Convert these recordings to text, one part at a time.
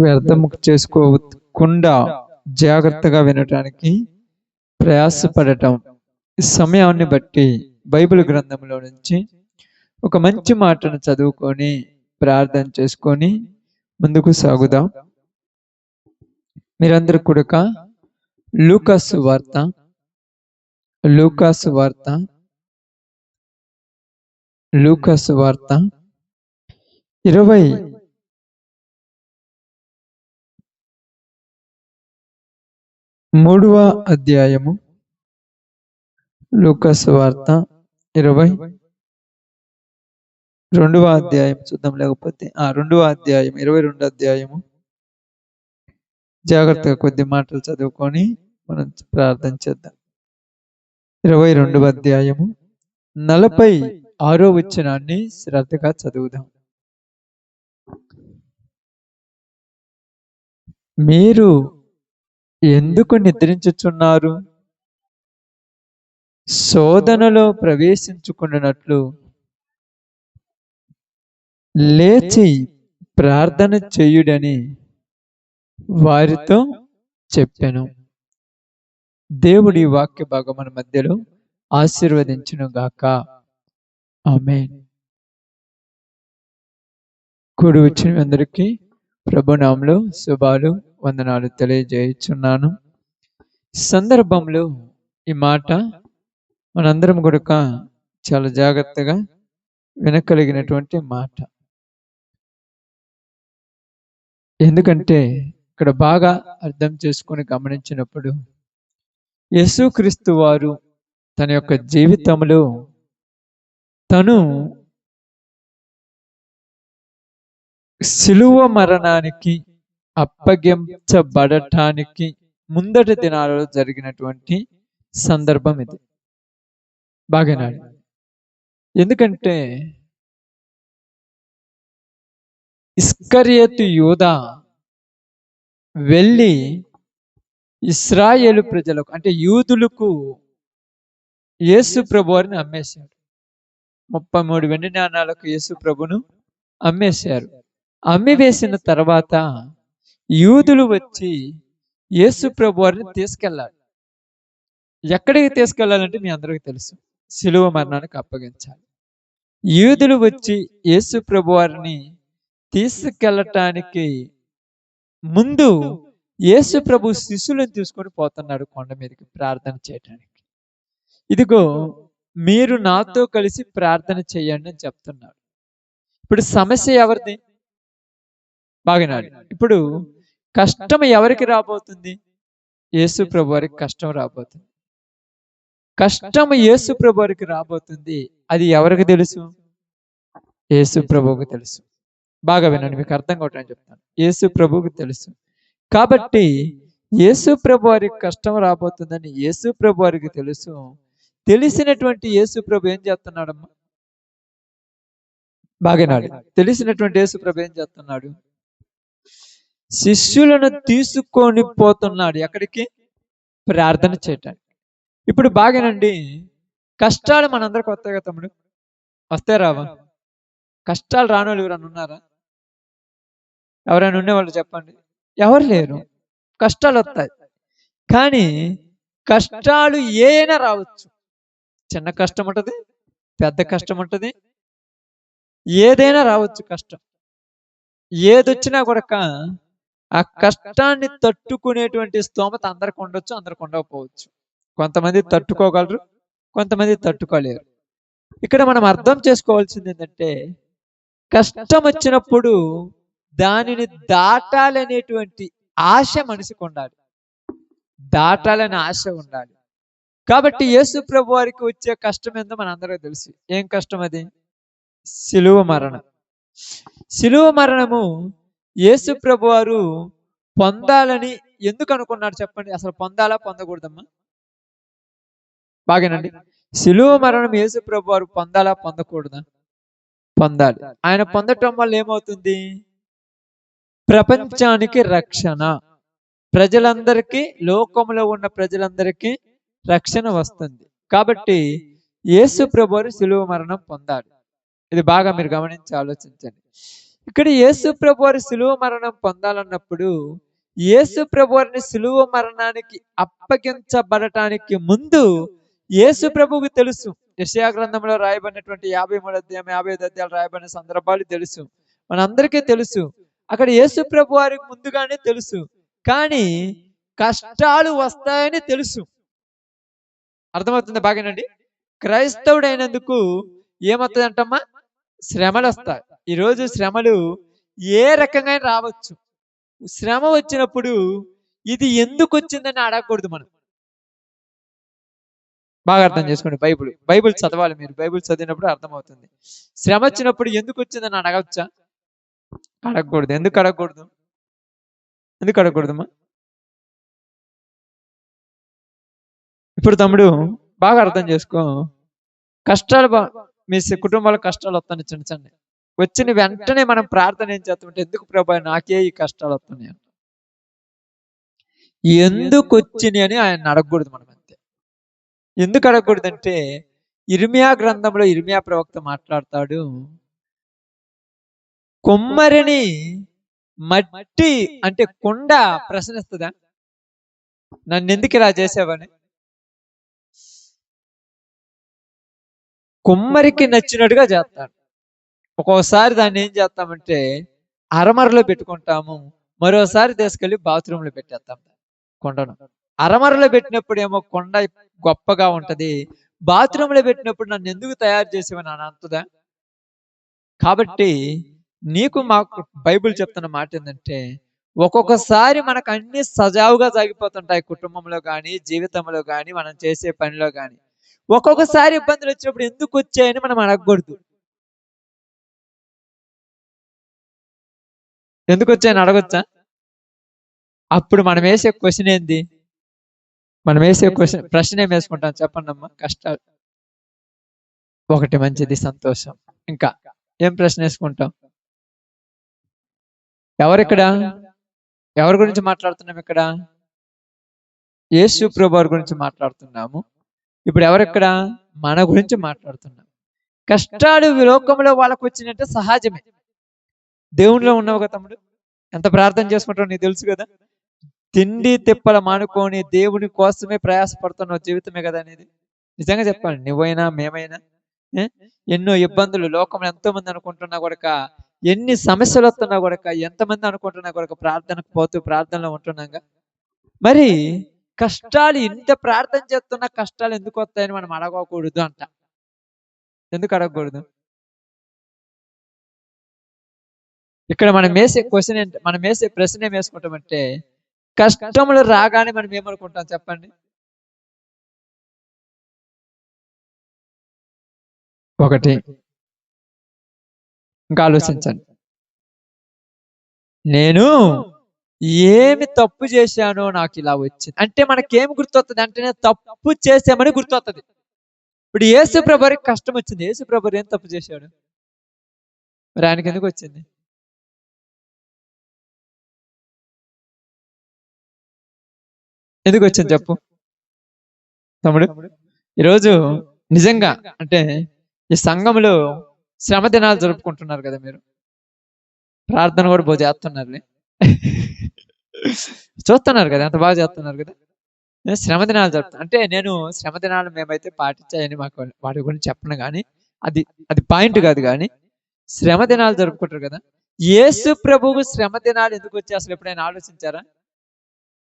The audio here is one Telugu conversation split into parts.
వ్యర్థము చేసుకోకుండా జాగ్రత్తగా వినటానికి ప్రయాసపడటం. ఈ సమయాన్ని బట్టి బైబిల్ గ్రంథంలో నుంచి ఒక మంచి మాటను చదువుకొని ప్రార్థన చేసుకొని ముందుకు సాగుదాం. మీరందరూ కూడా లూకాసు వార్త 23వ అధ్యాయము, లూకాసు వార్త 22వ అధ్యాయం చూద్దాం. లేకపోతే 2వ అధ్యాయం 22వ అధ్యాయము జాగ్రత్తగా కొద్ది మాటలు చదువుకొని మనం ప్రార్థన చేద్దాం. 22వ అధ్యాయము 46వ వచనాన్ని శ్రద్ధగా చదువుదాం. మీరు ఎందుకు నిద్రించుచున్నారు? శోధనలో ప్రవేశించుకున్నట్లు లేచి ప్రార్థన చేయుడని వారితో చెప్పెను. దేవుడి వాక్య భాగం మన మధ్యలో ఆశీర్వదించును గాక. ఆమేన్. కూడి వచ్చిన అందరికీ ప్రభునామములో శుభాలు వందనాలు తెలియజేయుచున్నాను. సందర్భంలో ఈ మాట మనందరం కూడా చాలా జాగ్రత్తగా వినగలిగినటువంటి మాట. ఎందుకంటే ఇక్కడ బాగా అర్థం చేసుకొని గమనించినప్పుడు యేసుక్రీస్తు వారు తన యొక్క జీవితంలో తను శిలువ మరణానికి అప్పగించబడటానికి ముందటి దినాలలో జరిగినటువంటి సందర్భం ఇది. బాగా ఎందుకంటే ఇస్కరియోతు యూదా వెళ్ళి ఇశ్రాయేలు ప్రజలకు అంటే యూదులకు యేసు ప్రభువారిని అమ్మేశాడు. 33 వెండి నాణాలకు యేసు ప్రభును అమ్మేశారు. అమ్మి వేసిన తర్వాత యూదులు వచ్చి యేసు ప్రభువారిని తీసుకెళ్ళాలి. ఎక్కడికి తీసుకెళ్లాలంటే మీ అందరికీ తెలుసు, శిలువ మరణానికి అప్పగించాలి. యూదులు వచ్చి యేసు ప్రభువారిని తీసుకెళ్ళటానికి ముందు యేసు ప్రభు శిష్యులను తీసుకొని పోతున్నాడు కొండ మీదకి ప్రార్థన చేయటానికి. ఇదిగో మీరు నాతో కలిసి ప్రార్థన చేయండి అని చెప్తున్నాడు. ఇప్పుడు సమస్య ఎవరిది? బాగినాడు. ఇప్పుడు కష్టం ఎవరికి రాబోతుంది? యేసు ప్రభు వారికి కష్టం రాబోతుంది. కష్టం యేసు ప్రభు వారికి రాబోతుంది. అది ఎవరికి తెలుసు? యేసు ప్రభువుకి తెలుసు. బాగా వినండి, మీకు అర్థం కావట్లని చెప్తాను. యేసు ప్రభువుకి తెలుసు. కాబట్టి యేసు ప్రభు వారికి కష్టం రాబోతుందని యేసు ప్రభు వారికి తెలుసు. తెలిసినటువంటి యేసు ప్రభు ఏం చేస్తున్నాడమ్మా? బాగానాడు. తెలిసినటువంటి యేసు ప్రభు ఏం చేస్తున్నాడు? శిష్యులను తీసుకొని పోతున్నాడు. ఎక్కడికి? ప్రార్థన చేయటానికి. ఇప్పుడు బాగానండి, కష్టాలు మనందరికి వస్తాయి కదా తమ్ముడు? వస్తే రావా? కష్టాలు రాని వాళ్ళు ఎవరైనా ఉన్నారా? ఎవరైనా ఉండేవాళ్ళు చెప్పండి. ఎవరు లేరు. కష్టాలు వస్తాయి. కానీ కష్టాలు ఏమైనా రావచ్చు. చిన్న కష్టం ఉంటుంది, పెద్ద కష్టం ఉంటుంది, ఏదైనా రావచ్చు కష్టం. ఏదొచ్చినా కూడా ఆ కష్టాన్ని తట్టుకునేటువంటి స్తోమత అందరికి ఉండొచ్చు, అందరికి ఉండకపోవచ్చు. కొంతమంది తట్టుకోగలరు, కొంతమంది తట్టుకోలేరు. ఇక్కడ మనం అర్థం చేసుకోవాల్సింది ఏంటంటే, కష్టం వచ్చినప్పుడు దానిని దాటాలనేటువంటి ఆశ మనిషికి ఉండాలి. దాటాలని ఆశ ఉండాలి. కాబట్టి యేసు ప్రభు వారికి వచ్చే కష్టం ఏందో మన అందరికీ తెలుసు. ఏం కష్టం అది? శిలువ మరణం. శిలువ మరణము యేసు ప్రభు వారు పొందాలని ఎందుకు అనుకున్నాడు చెప్పండి? అసలు పొందాలా పొందకూడదమ్మా? బాగానండి. శిలువ మరణం యేసు ప్రభు వారు పొందాలా పొందకూడదా? పొందాలి. ఆయన పొందటం వల్ల ఏమవుతుంది? ప్రపంచానికి రక్షణ, ప్రజలందరికీ, లోకంలో ఉన్న ప్రజలందరికీ రక్షణ వస్తుంది. కాబట్టి యేసు ప్రభువారు శిలువ మరణం పొందాలి. ఇది బాగా మీరు గమనించి ఆలోచించండి. ఇక్కడ యేసు ప్రభు వారి సిలువ మరణం పొందాలన్నప్పుడు యేసు ప్రభు వారిని సిలువ మరణానికి అప్పగించబడటానికి ముందు యేసు ప్రభువుకి తెలుసు. యెషయా గ్రంథంలో రాయబడినటువంటి 53 అధ్యాయం 55 అధ్యాయాలు రాయబడిన సందర్భాలు తెలుసు, మనందరికీ తెలుసు. అక్కడ యేసు ప్రభు వారికి ముందుగానే తెలుసు, కానీ కష్టాలు వస్తాయని తెలుసు. అర్థమవుతుంది బాగానండి. క్రైస్తవుడైనందుకు ఏమవుతుంది అంటమ్మా? శ్రమలు వస్తాయి. ఈరోజు శ్రమలు ఏ రకంగా రావచ్చు. శ్రమ వచ్చినప్పుడు ఇది ఎందుకు వచ్చిందని అడగకూడదు. మనం బాగా అర్థం చేసుకోండి. బైబిల్ చదవాలి. మీరు బైబిల్ చదివినప్పుడు అర్థమవుతుంది. శ్రమ వచ్చినప్పుడు ఎందుకు వచ్చిందని అడగవచ్చా? అడగకూడదు. ఎందుకు అడగకూడదు? ఎందుకు అడగకూడదమ్మా? ఇప్పుడు తమ్ముడు బాగా అర్థం చేసుకో. కష్టాలు మీ కుటుంబాల కష్టాలు వస్తాయి చిన్న చిన్న. వచ్చిన వెంటనే మనం ప్రార్థన ఏం చేస్తామంటే, ఎందుకు ప్రభా నాకే ఈ కష్టాలు వస్తున్నాయి అంట. ఎందుకు వచ్చినాయి అని ఆయన అడగకూడదు. మనం అంతే. ఎందుకు అడగకూడదు అంటే, ఇర్మియా గ్రంథంలో ఇర్మియా ప్రవక్త మాట్లాడతాడు, కుమ్మరిని మట్టి అంటే కుండ ప్రశ్నిస్తుందా, నన్ను ఎందుకు ఇలా చేసావని? కుమ్మరికి నచ్చినట్టుగా చేస్తాడు. ఒక్కోసారి దాన్ని ఏం చేస్తామంటే అరమరలో పెట్టుకుంటాము, మరోసారి తీసుకెళ్లి బాత్రూంలో పెట్టేస్తాం కొండను. అరమరలో పెట్టినప్పుడు ఏమో కొండ గొప్పగా ఉంటది, బాత్రూంలో పెట్టినప్పుడు నన్ను ఎందుకు తయారు చేసేవని అని అంతదా? కాబట్టి నీకు మాకు బైబిల్ చెప్తున్న మాట ఏంటంటే, ఒక్కొక్కసారి మనకు అన్ని సజావుగా సాగిపోతుంటాయి, కుటుంబంలో కానీ జీవితంలో కానీ మనం చేసే పనిలో కానీ. ఒక్కొక్కసారి ఇబ్బందులు వచ్చినప్పుడు ఎందుకు వచ్చాయని మనం అడగకూడదు. ఎందుకు వచ్చాయని అడగొచ్చా? అప్పుడు మనం వేసే క్వశ్చన్ ఏంది? మనం వేసే ప్రశ్న ఏం వేసుకుంటాం చెప్పండి అమ్మా? కష్టాలు ఒకటి, మంచిది, సంతోషం, ఇంకా ఏం ప్రశ్న వేసుకుంటాం? ఎవరిక్కడ ఎవరి గురించి మాట్లాడుతున్నాం? ఇక్కడ యేసు ప్రభువు గురించి మాట్లాడుతున్నాము. ఇప్పుడు ఎవరెక్కడ? మన గురించి మాట్లాడుతున్నాం. కష్టాలు లోకంలో వాళ్ళకు వచ్చినట్టే సహజమే. దేవునిలో ఉన్నావు కదా తమ్ముడు, ఎంత ప్రార్థన చేసుకుంటావు నీకు తెలుసు కదా. తిండి తిప్పల మానుకొని దేవుని కోసమే ప్రయాసపడుతున్న జీవితమే కదా అనేది. నిజంగా చెప్పాలి, నువ్వైనా మేమైనా ఎన్నో ఇబ్బందులు లోకంలో ఎంతో మంది అనుకుంటున్నా కూడా, ఎన్ని సమస్యలు వస్తున్నా కూడా, ఎంతమంది అనుకుంటున్నా కూడా ప్రార్థనకు పోతూ ప్రార్థనలో ఉంటున్నాగా. మరి కష్టాలు ఇంత ప్రార్థన చేస్తున్నా కష్టాలు ఎందుకు వస్తాయని మనం అడగకూడదు అంట. ఎందుకు అడగకూడదు? ఇక్కడ మనం వేసే క్వశ్చన్ ఏంటి, మనం వేసే ప్రశ్న ఏం వేసుకుంటామంటే, కష్టములు రాగానే మనం ఏమనుకుంటాం చెప్పండి? ఒకటి, ఇంకా ఆలోచించండి, నేను ఏమి తప్పు చేశానో నాకు ఇలా వచ్చింది అంటే మనకేమి గుర్తొస్తుంది అంటే, నేను తప్పు చేసామని గుర్తొస్తుంది. ఇప్పుడు యేసు ప్రభువుకి కష్టం వచ్చింది. యేసు ప్రభువు ఏం తప్పు చేశాడు? మరి ఆయనకి ఎందుకు వచ్చింది? ఎందుకు వచ్చింది చెప్పు తమ్ముడు? ఈరోజు నిజంగా అంటే ఈ సంఘంలో శ్రమ దినాలు జరుపుకుంటున్నారు కదా, మీరు ప్రార్థన కూడా బాగా చేస్తున్నారు, చూస్తున్నారు కదా, ఎంత బాగా చేస్తున్నారు కదా. శ్రమ దినాలు జరుపుతాను అంటే, నేను శ్రమ దినాలు మేమైతే పాటించాయని మాకు వాటి గురించి చెప్పను, కానీ అది అది పాయింట్ కాదు. కానీ శ్రమ దినాలు జరుపుకుంటారు కదా, యేసు ప్రభువు శ్రమ దినాలు ఎందుకు వచ్చి అసలు ఎప్పుడైనా ఆలోచించారా?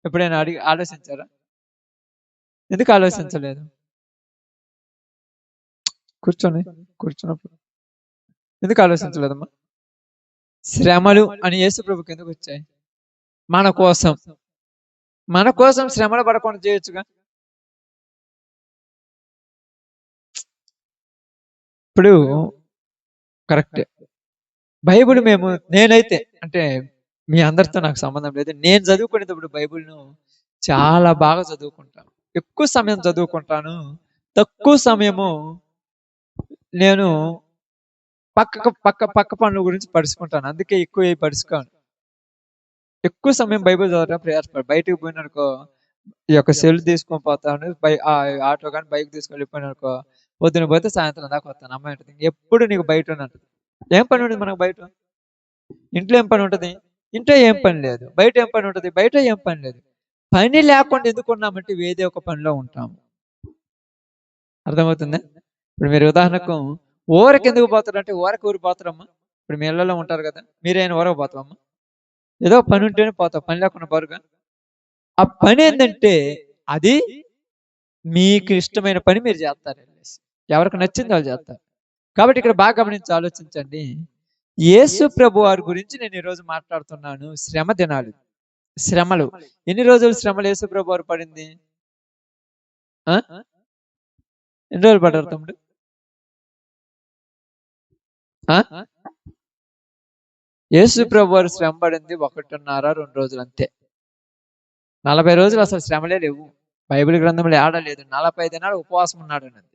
ఎప్పుడైనా ఆలోచించారా? ఎందుకు ఆలోచించలేదు? కూర్చున్నప్పుడు ఎందుకు ఆలోచించలేదమ్మా? శ్రమలు అని యేసు ప్రభుకి ఎందుకు వచ్చాయి? మన కోసం శ్రమలు పడకుండా చేయొచ్చుగా. ఇప్పుడు కరెక్టే, బైబిల్ నేనైతే అంటే మీ అందరితో నాకు సంబంధం లేదు, నేను చదువుకునేటప్పుడు బైబిల్ను చాలా బాగా చదువుకుంటాను. ఎక్కువ సమయం చదువుకుంటాను, తక్కువ సమయము నేను పక్క పనుల గురించి పడుచుకుంటాను. అందుకే ఎక్కువ పడుచుకోను. ఎక్కువ సమయం బైబిల్ చదవడం ప్రయాసపడ. బయటకు పోయిననుకో ఈ యొక్క సెల్ తీసుకొని పోతాను, ఆటో కానీ బైక్ తీసుకొని వెళ్ళిపోయిననుకో, పొద్దున పోతే సాయంత్రం దాకా వస్తాను. అమ్మాయి అంటుంది, ఎప్పుడు నీకు బయట ఉన్నట్టు ఏం పని ఉండదు మనకు బయట. ఇంట్లో ఏం పని ఉంటుంది? ఇంట్లో ఏం పని లేదు. బయట ఏం పని ఉంటుంది? బయట ఏం పని లేదు. పని లేకుండా ఎందుకున్నామంటే ఏదో ఒక పనిలో ఉంటాము. అర్థమవుతుందా? ఇప్పుడు మీరు ఉదాహరణకు ఊరికి ఎందుకు పోతారంటే ఊరికి ఊరు పోతారమ్మా. ఇప్పుడు మీ ఇళ్ళలో ఉంటారు కదా, మీరైనా ఊరకు పోతామమ్మా. ఏదో పని ఉంటేనే పోతాం, పని లేకుండా పోరుగా. ఆ పని ఏంటంటే అది మీకు ఇష్టమైన పని మీరు చేస్తారు. ఎవరికి నచ్చింది వాళ్ళు చేస్తారు. కాబట్టి ఇక్కడ బాగా గమనించి ఆలోచించండి. యేసు ప్రభు వారి గురించి నేను ఈరోజు మాట్లాడుతున్నాను. శ్రమ దినాలు, శ్రమలు. ఎన్ని రోజులు శ్రమలు యేసు ప్రభు వారు పడింది? ఎన్ని రోజులు పడ్డారు తమ్ముడు? యేసు ప్రభు వారు శ్రమ పడింది 1.5-2 రోజులు అంతే. 40 రోజులు అసలు శ్రమలే లేవు. బైబిల్ గ్రంథంలో ఆడలేదు. 40 దినాలు ఉపవాసం ఉన్నాడు అన్నది.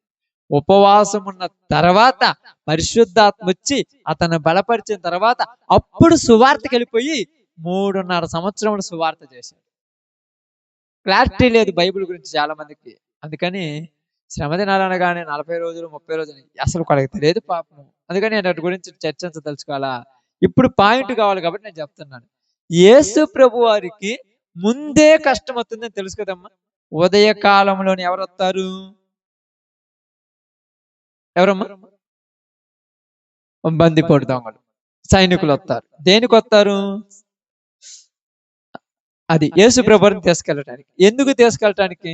ఉపవాసం ఉన్న తర్వాత పరిశుద్ధాత్మ వచ్చి అతను బలపరిచిన తర్వాత అప్పుడు సువార్తకి వెళ్ళిపోయి 3.5 సంవత్సరములు సువార్త చేశాడు. క్లారిటీ లేదు బైబిల్ గురించి చాలా మందికి. అందుకని శ్రమ దినాలు అనగానే 40 రోజులు 30 రోజులు అసలు వాళ్ళకి తెలియదు పాపం. అందుకని నేను వాటి గురించి చర్చించదలుచుకోవాలా. ఇప్పుడు పాయింట్ కావాలి కాబట్టి నేను చెప్తున్నాను. యేసు ప్రభు వారికి ముందే కష్టం వస్తుందని తెలుసు కదమ్మా. ఉదయ కాలంలోని ఎవరు వస్తారు? ఎవరమ్మా? బందిపోటు దొంగలు, సైనికులు వస్తారు. దేనికి వస్తారు? అది యేసు ప్రభువుని తీసుకెళ్ళటానికి. ఎందుకు తీసుకెళ్ళటానికి?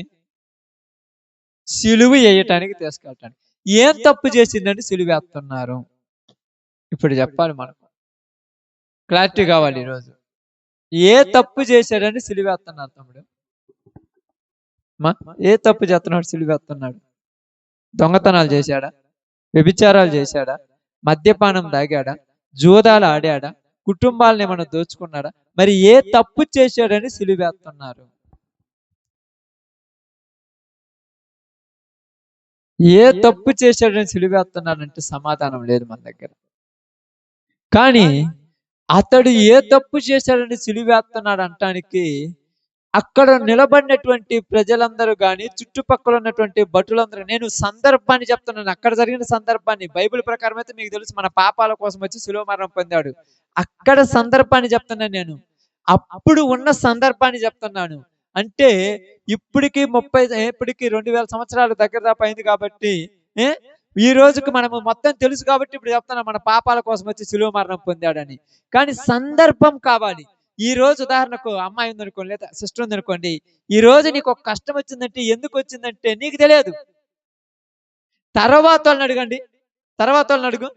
సిలువ వేయటానికి తీసుకెళ్ళటానికి. ఏం తప్పు చేసిందని సిలువ వేస్తున్నారు? ఇప్పుడు చెప్పాలి మనకు. క్లారిటీ కావాలి ఈరోజు. ఏ తప్పు చేశాడని సిలువ వేస్తున్నారు తమ్ముడు? ఏ తప్పు చేస్తున్నాడు సిలువ వేస్తున్నాడు? దొంగతనాలు చేశాడా? వ్యభిచారాలు చేశాడా? మద్యపానం తాగాడా? జూదాలు ఆడాడా? కుటుంబాలను ఏమైనా దోచుకున్నాడా? మరి ఏ తప్పు చేశాడని సిలువేస్తున్నారు? ఏ తప్పు చేశాడని సిలువేస్తున్నాడంటే సమాధానం లేదు మన దగ్గర. కానీ అతడు ఏ తప్పు చేశాడని సిలువేస్తున్నాడు అంటానికి అక్కడ నిలబడినటువంటి ప్రజలందరూ కానీ చుట్టుపక్కల ఉన్నటువంటి భటులందరూ, నేను సందర్భాన్ని చెప్తున్నాను, అక్కడ జరిగిన సందర్భాన్ని. బైబిల్ ప్రకారం అయితే మీకు తెలుసు మన పాపాల కోసం వచ్చి శిలువ మరణం పొందాడు. అక్కడ సందర్భాన్ని చెప్తున్నాను నేను. అప్పుడు ఉన్న సందర్భాన్ని చెప్తున్నాను. అంటే ఇప్పటికి 2000 సంవత్సరాలు దగ్గర దాకా అయింది కాబట్టి ఈ రోజుకి మనము మొత్తం తెలుసు కాబట్టి ఇప్పుడు చెప్తున్నాను మన పాపాల కోసం వచ్చి శిలువ మరణం పొందాడని. కానీ సందర్భం కావాలి. ఈ రోజు ఉదాహరణకు అమ్మాయి ఉందనుకోండి, లేదా సిస్టర్ ఉందనుకోండి, ఈ రోజు నీకు ఒక కష్టం వచ్చిందంటే ఎందుకు వచ్చిందంటే నీకు తెలియదు. తర్వాత వాళ్ళని అడగండి, తర్వాత వాళ్ళని అడుగు.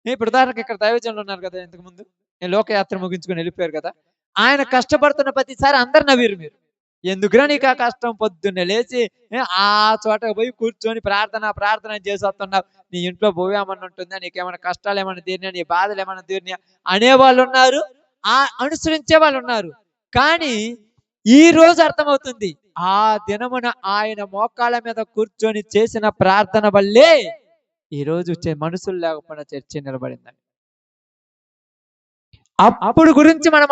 ఇప్పుడు ఉదాహరణకు ఇక్కడ దైవజనులు ఉన్నారు కదా, ఇంతకు ముందు లోకయాత్ర ముగించుకొని వెళ్ళిపోయారు కదా, ఆయన కష్టపడుతున్న ప్రతిసారి అందరు నవ్వీరు. మీరు ఎందుకురా నీకు ఆ కష్టం? పొద్దున్నే లేచి ఆ చోటకు పోయి కూర్చొని ప్రార్థన చేసి వస్తున్నావు. నీ ఇంట్లో భూవేమన్నా ఉంటుందా? నీకేమైనా కష్టాలు ఏమైనా తీరినా? నీ బాధలు ఏమైనా తీరినా? అనేవాళ్ళు ఉన్నారు, అనుసరించే వాళ్ళు ఉన్నారు. కానీ ఈ రోజు అర్థమవుతుంది, ఆ దినమున ఆయన మోకాళ్ళ మీద కూర్చొని చేసిన ప్రార్థన వల్లే ఈ రోజు మనుషులు లేకపోయినా చర్చ నిలబడిందని. అప్పుడు గురించి మనం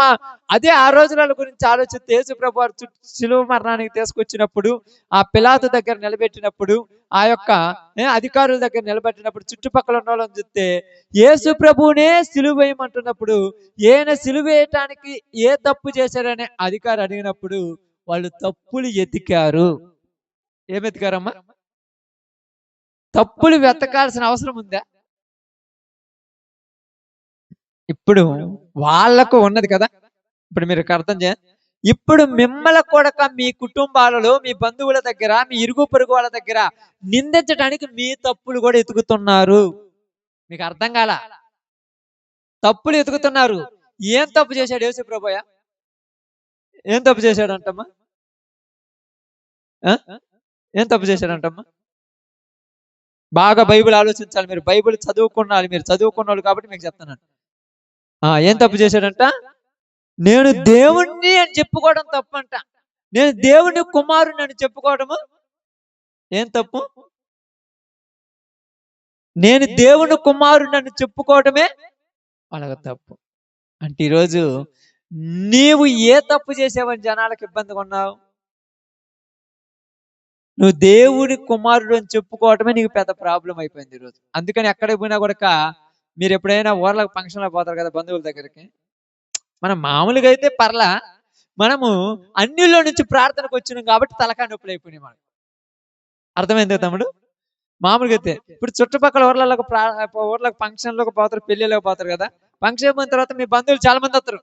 అదే ఆ రోజుల గురించి ఆలోచిస్తే యేసు ప్రభు వారు శిలువ మరణానికి తీసుకొచ్చినప్పుడు, ఆ పిలాతు దగ్గర నిలబెట్టినప్పుడు, ఆ యొక్క అధికారుల దగ్గర నిలబెట్టినప్పుడు చుట్టుపక్కల ఉన్న వాళ్ళని చూస్తే యేసు ప్రభువునే సిలువ వేయమంటున్నప్పుడు, ఈయన సిలువ వేయటానికి ఏ తప్పు చేశారనే అధికారి అడిగినప్పుడు వాళ్ళు తప్పులు ఎతికారు. ఏమెతికారమ్మా? తప్పులు వెతకాల్సిన అవసరం ఉందా? ఇప్పుడు వాళ్లకు ఉన్నది కదా. ఇప్పుడు మీరు అర్థం చేయండి. ఇప్పుడు మిమ్మల్ని కూడా మీ కుటుంబాలలో, మీ బంధువుల దగ్గర, మీ ఇరుగు పొరుగు వాళ్ళ దగ్గర నిందించడానికి మీ తప్పులు కూడా ఎతుకుతున్నారు. మీకు అర్థం కాల? తప్పులు ఎతుకుతున్నారు. ఏం తప్పు చేశాడు యేసు ప్రభువయ్య? ఏం తప్పు చేశాడంటమ్మా? ఏం తప్పు చేశాడంటమ్మా? బాగా బైబిల్ ఆలోచించాలి. మీరు బైబిల్ చదువుకున్నారు, మీరు చదువుకున్న వాళ్ళు కాబట్టి మీకు చెప్తున్నాను. ఏం తప్పు చేశాడంట? నేను దేవుణ్ణి అని చెప్పుకోవడం తప్పంట. నేను దేవుని కుమారుని అని చెప్పుకోవడము ఏం తప్పు? నేను దేవుని కుమారుని అని చెప్పుకోవడమే అలాగ తప్పు. అంటే ఈరోజు నీవు ఏ తప్పు చేసావని జనాలకు ఇబ్బందిగా ఉన్నావు? నువ్వు దేవుని కుమారుడు అని చెప్పుకోవటమే నీకు పెద్ద ప్రాబ్లం అయిపోయింది ఈరోజు. అందుకని ఎక్కడికి పోయినా కూడా మీరు ఎప్పుడైనా ఊర్లకు ఫంక్షన్లో పోతారు కదా బంధువుల దగ్గరికి, మనం మామూలుగా అయితే పర్లా, మనము అన్యుల్లో నుంచి ప్రార్థనకు వచ్చినాం కాబట్టి తలకాయ నొప్పులు అయిపోయినాయి మనకు. అర్థమైంది తమ్ముడు? మామూలుగా అయితే ఇప్పుడు చుట్టుపక్కల ఊర్లకు ఫంక్షన్లకు పోతారు, పెళ్లిళ్ళకి పోతారు కదా. ఫంక్షన్ పోయిన తర్వాత మీ బంధువులు చాలా మంది వస్తారు.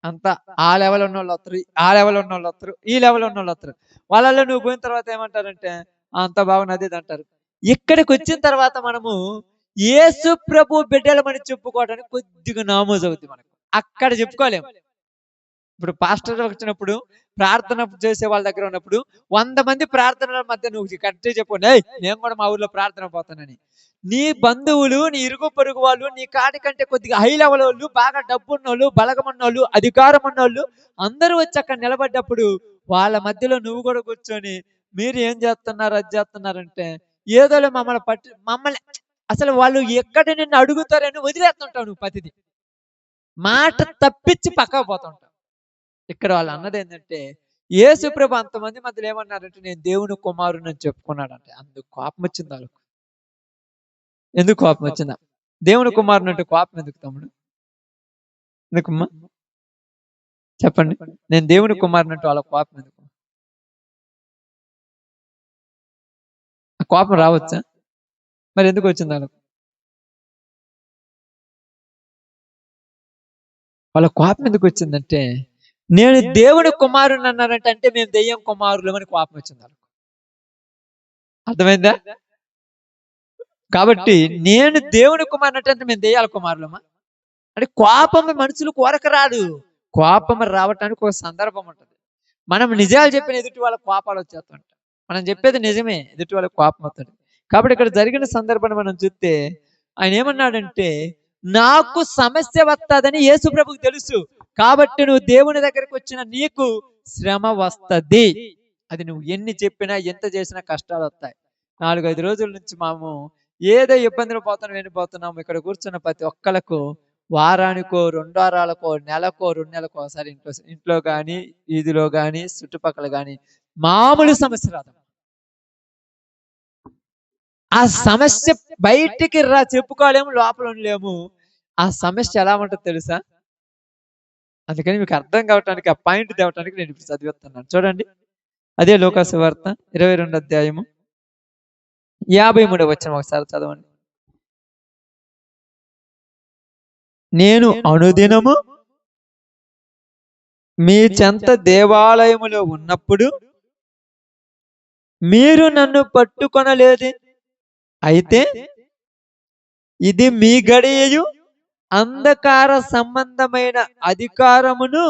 అంతా ఆ లెవెల్ ఉన్న వాళ్ళు వస్తారు, ఆ లెవెల్ ఉన్న వాళ్ళు వస్తారు, ఈ లెవెల్ ఉన్న వాళ్ళు వస్తారు. వాళ్ళల్లో నువ్వు పోయిన తర్వాత ఏమంటారంటే అంత బాగున్నది ఇది అంటారు. ఇక్కడికి వచ్చిన తర్వాత మనము యేసు ప్రభు బిడ్డలమని చెప్పుకోవడానికి కొద్దిగా నామోజు అవుతుంది మనకు. అక్కడ చెప్పుకోలేము. ఇప్పుడు పాస్టర్ వచ్చినప్పుడు ప్రార్థన చేసే వాళ్ళ దగ్గర ఉన్నప్పుడు 100 మంది ప్రార్థనల మధ్య నువ్వు కరెక్ట్గా చెప్పు, నేను కూడా మా ఊర్లో ప్రార్థన పోతానని. నీ బంధువులు, నీ ఇరుగు పొరుగు వాళ్ళు, నీ కాడి కంటే కొద్దిగా హై లెవెల్ వాళ్ళు, బాగా డబ్బున్నోళ్ళు, బలగమున్నోళ్ళు, అధికారం ఉన్నోళ్ళు అందరూ వచ్చి అక్కడ నిలబడ్డప్పుడు వాళ్ళ మధ్యలో నువ్వు కూడా కూర్చొని మీరు ఏం చేస్తున్నారు, అది చేస్తున్నారంటే ఏదోలే మమ్మల్ని అసలు వాళ్ళు ఎక్కడ నిన్ను అడుగుతారని వదిలేస్తుంటావు నువ్వు ప్రతిదీ. మాట తప్పించి పక్కకు పోతుంటావు. ఇక్కడ వాళ్ళు అన్నది ఏంటంటే యేసు ప్రభు అంతమంది మధ్యలో ఏమన్నారంటే నేను దేవుని కుమారుని అని చెప్పుకున్నాడంటే అందుకు కోపం వచ్చింది వాళ్ళకు. ఎందుకు కోపం వచ్చిందా? దేవుని కుమారుని అంటే కోపం ఎందుకు తమ్ముడు? ఎందుకమ్మా చెప్పండి. నేను దేవుని కుమారుని అంటే వాళ్ళ కోపం ఎందుకు? ఆ కోపం రావచ్చా? మరి ఎందుకు వచ్చింది వాళ్ళకు? వాళ్ళ కోపం ఎందుకు వచ్చిందంటే నేను దేవుని కుమారుని అన్నారంటే అంటే మేము దెయ్యం కుమారులమని కోపం వచ్చింది వాళ్ళకు. అర్థమైందా? కాబట్టి నేను దేవుని కుమారుని అంటే మేము దెయ్యాల కుమారులమా అంటే కోపం మనుషులు కోరక రాదు. కోపం రావటానికి ఒక సందర్భం ఉంటుంది. మనం నిజాలు చెప్పిన ఎదుటి వాళ్ళ కోపాలు వచ్చేస్తుంటాయి. మనం చెప్పేది నిజమే, ఎదుటి వాళ్ళకి కోపం అవుతుంది. కాబట్టి ఇక్కడ జరిగిన సందర్భాన్ని మనం చూస్తే ఆయన ఏమన్నాడంటే నాకు సమస్య వస్తుందని యేసు ప్రభుకు తెలుసు. కాబట్టి నువ్వు దేవుని దగ్గరికి వచ్చిన నీకు శ్రమ వస్తుంది. అది నువ్వు ఎన్ని చెప్పినా ఎంత చేసినా కష్టాలు వస్తాయి. 4-5 రోజుల నుంచి మేము ఏదో ఇబ్బందులు వెళ్ళిపోతున్నాము. ఇక్కడ కూర్చున్న ప్రతి ఒక్కళ్ళకు వారానికో 2 వారాలకో నెలకో 2 నెలలకో ఒకసారి ఇంట్లో కానీ వీధిలో కానీ చుట్టుపక్కల కానీ మామూలు సమస్య రాదు. ఆ సమస్య బయటికి చెప్పుకోలేము, లోపల ఉండలేము. ఆ సమస్య ఎలా ఉంటుందో తెలుసా? అందుకని మీకు అర్థం కావటానికి ఆ పాయింట్ తేవటానికి నేను ఇప్పుడు చదివిస్తున్నాను. చూడండి, అదే లూకా సువార్త 22వ అధ్యాయము 53వ వచనం ఒకసారి చదవండి. నేను అనుదినము మీ చెంత దేవాలయములో ఉన్నప్పుడు మీరు నన్ను పట్టుకొనలేదు. అయితే ఇది మీ గడియయు అంధకార సంబంధమైన అధికారమును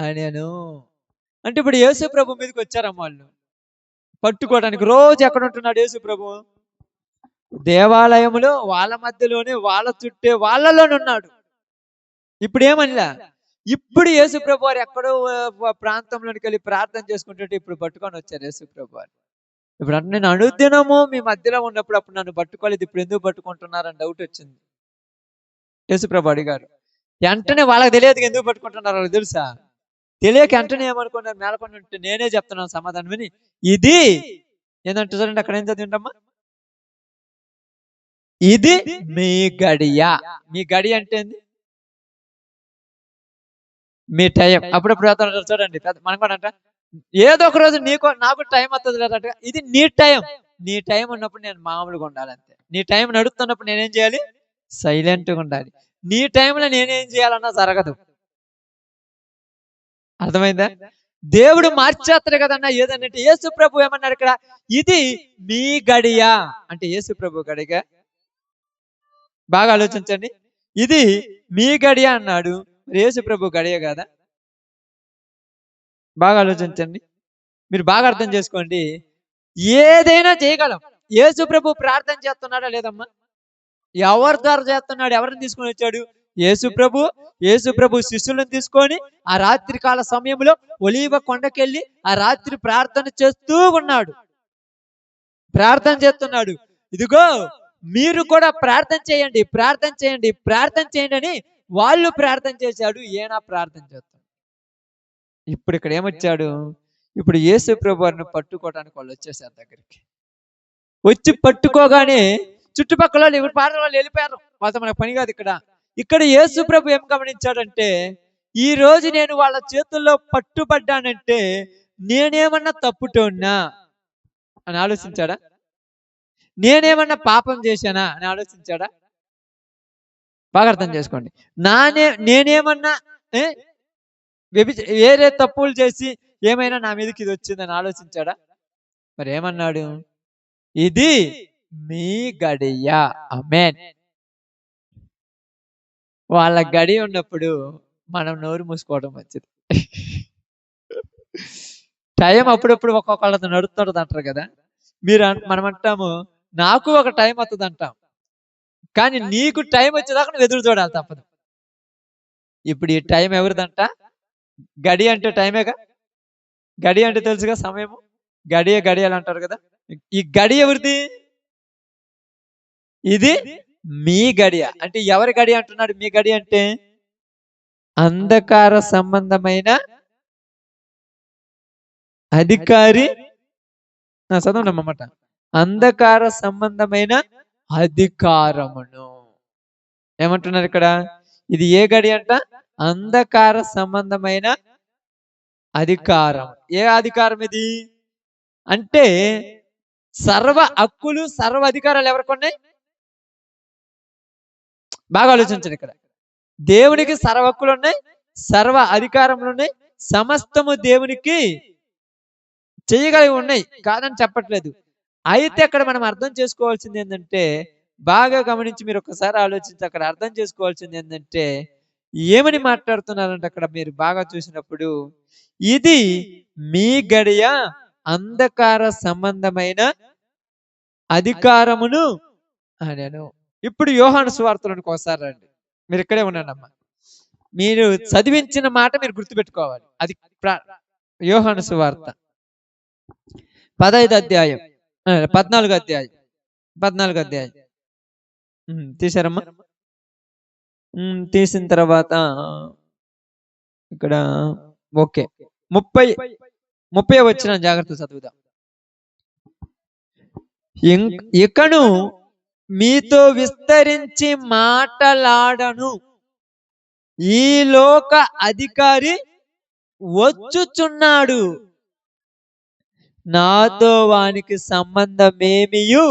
అనెను. అంటే ఇప్పుడు యేసు ప్రభు మీదకి వచ్చారమ్మ వాళ్ళు పట్టుకోవడానికి. రోజు ఎక్కడ ఉంటున్నాడు యేసు ప్రభు? దేవాలయములో వాళ్ళ మధ్యలోనే, వాళ్ళ చుట్టే వాళ్ళలోనే ఉన్నాడు. ఇప్పుడు ఏమనిలా, ఇప్పుడు యేసు ప్రభు వారు ఎక్కడో ప్రాంతంలోనికి వెళ్ళి ప్రార్థన చేసుకుంటుంటే ఇప్పుడు పట్టుకొని వచ్చారు యేసు ప్రభు వారు. ఇప్పుడు అంటే నేను అనుదినము మీ మధ్యలో ఉన్నప్పుడు అప్పుడు నన్ను పట్టుకోలేదు, ఇప్పుడు ఎందుకు పట్టుకుంటున్నారని డౌట్ వచ్చింది. యేసు ప్రభు అడిగారు. వెంటనే వాళ్ళకి తెలియదు ఎందుకు పట్టుకుంటున్నారు, వాళ్ళకి తెలుసా? తెలియక వెంటనే ఏమనుకున్నారు, మేలకొని ఉంటే నేనే చెప్తున్నాను సమాధానం విని. ఇది ఏంటంటే చూడండి, అక్కడ ఏం చదివిండమ్మా, ఇది మీ గడియ. మీ గడియ అంటే ఏంది? మీ టైం. అప్పుడప్పుడు చూడండి, మనం కూడా అంట ఏదో ఒక రోజు నాకు టైం వస్తుంది కదా. ఇది నీ టైం. నీ టైం ఉన్నప్పుడు నేను మామూలుగా ఉండాలి అంతే. నీ టైం నడుస్తున్నప్పుడు నేనేం చేయాలి? సైలెంట్గా ఉండాలి. నీ టైంలో నేనేం చేయాలన్నా జరగదు. అర్థమైందా? దేవుడు మార్చేస్తాడు కదన్నా ఏదన్నట్టు. యేసు ప్రభు ఏమన్నారు ఇక్కడ? ఇది మీ గడియ అంటే యేసు ప్రభు గడియ. బాగా ఆలోచించండి, ఇది మీ గడియ అన్నాడు. యేసు ప్రభు గడియ కదా? బాగా ఆలోచించండి, మీరు బాగా అర్థం చేసుకోండి. ఏదైనా చేయగలం. యేసు ప్రభు ప్రార్థన చేస్తున్నాడా లేదమ్మా? ఎవరి ద్వారా చేస్తున్నాడు? ఎవరిని తీసుకొని వచ్చాడు? యేసు ప్రభు శిష్యులను తీసుకొని ఆ రాత్రి కాల సమయంలో ఒలీవ కొండకెళ్ళి ఆ రాత్రి ప్రార్థన చేస్తూ ఉన్నాడు. ప్రార్థన చేస్తున్నాడు. ఇదిగో మీరు కూడా ప్రార్థన చేయండి, ప్రార్థన చేయండి, ప్రార్థన చేయండి అని వాళ్ళు ప్రార్థన చేశాడు. ఈయన ప్రార్థన చేస్తాడు. ఇప్పుడు ఇక్కడ ఏమొచ్చాడు? ఇప్పుడు యేసు ప్రభు వారిని పట్టుకోవడానికి వాళ్ళు వచ్చేసారు దగ్గరికి. వచ్చి పట్టుకోగానే చుట్టుపక్కల వాళ్ళు ఎవరు పాడరు, వాళ్ళు వెళ్ళిపోయారు, వాళ్ళతో మనకు పని కాదు. ఇక్కడ యేసు ప్రభు ఏం గమనించాడంటే, ఈ రోజు నేను వాళ్ళ చేతుల్లో పట్టుబడ్డానంటే నేనేమన్నా తప్పుటోన్నా అని ఆలోచించాడా? నేనేమన్నా పాపం చేశానా అని ఆలోచించాడా? బాగా అర్థం చేసుకోండి. నేనేమన్నా వేరే తప్పులు చేసి ఏమైనా నా మీదకి ఇది వచ్చిందని ఆలోచించాడా? మరి ఏమన్నాడు? ఇది మీ గడియ. ఆమేన్. వాళ్ళ గడి ఉన్నప్పుడు మనం నోరు మూసుకోవడం మంచిది. టైం అప్పుడప్పుడు ఒక్కొక్కళ్ళతో నడుస్తుంటది అంటారు కదా. మనం అంటాము, నాకు ఒక టైం వస్తుంది అంటాం, కానీ నీకు టైం వచ్చేదాకా నువ్వు ఎదురు చూడాలి, తప్పదు. ఇప్పుడు ఈ టైం ఎవరిదంట? గడి అంటే టైమేగా. గడి అంటే తెలుసుగా, సమయము. గడియాలు అంటారు కదా. ఈ గడి ఎవరిది? ఇది మీ గడియ. అంటే ఎవరి గడి అంటున్నాడు? మీ గడి అంటే అంధకార సంబంధమైన అధికారి. చదవనమాట. అంధకార సంబంధమైన అధికారమును ఏమంటున్నారు ఇక్కడ? ఇది ఏ గడి అంట? అంధకార సంబంధమైన అధికారం. ఏ అధికారం ఇది అంటే, సర్వ హక్కులు సర్వ అధికారాలు ఎవరికి ఉన్నాయి? బాగా ఆలోచించండి. ఇక్కడ దేవునికి సర్వ హక్కులు ఉన్నాయి, సర్వ అధికారములు ఉన్నాయి, సమస్తము దేవునికి చేయగలిగి ఉన్నాయి, కాదని చెప్పట్లేదు. అయితే అక్కడ మనం అర్థం చేసుకోవాల్సింది ఏంటంటే, బాగా గమనించి మీరు ఒకసారి ఆలోచించి అక్కడ అర్థం చేసుకోవాల్సింది ఏంటంటే, ఏమని మాట్లాడుతున్నారంటే అక్కడ మీరు బాగా చూసినప్పుడు, ఇది మీ గడియ అంధకార సంబంధమైన అధికారమును అనెను. ఇప్పుడు యోహాను సువార్తలోనికి ఒకసారి రండి. మీరు ఇక్కడే ఉండండి అమ్మా. మీరు చదివించిన మాట మీరు గుర్తుపెట్టుకోవాలి. అది యోహాను సువార్త 15 అధ్యాయం 14 అధ్యాయం 14 అధ్యాయం తీశారమ్మా. తీసిన తర్వాత ఇక్కడ ఓకే 30 వచ్చిన జాగ్రత్త చదువుదాం. ఇకను మీతో విస్తరించి మాటలాడను, ఈ లోక అధికారి వచ్చుచున్నాడు, నాతో వానికి సంబంధమేమియు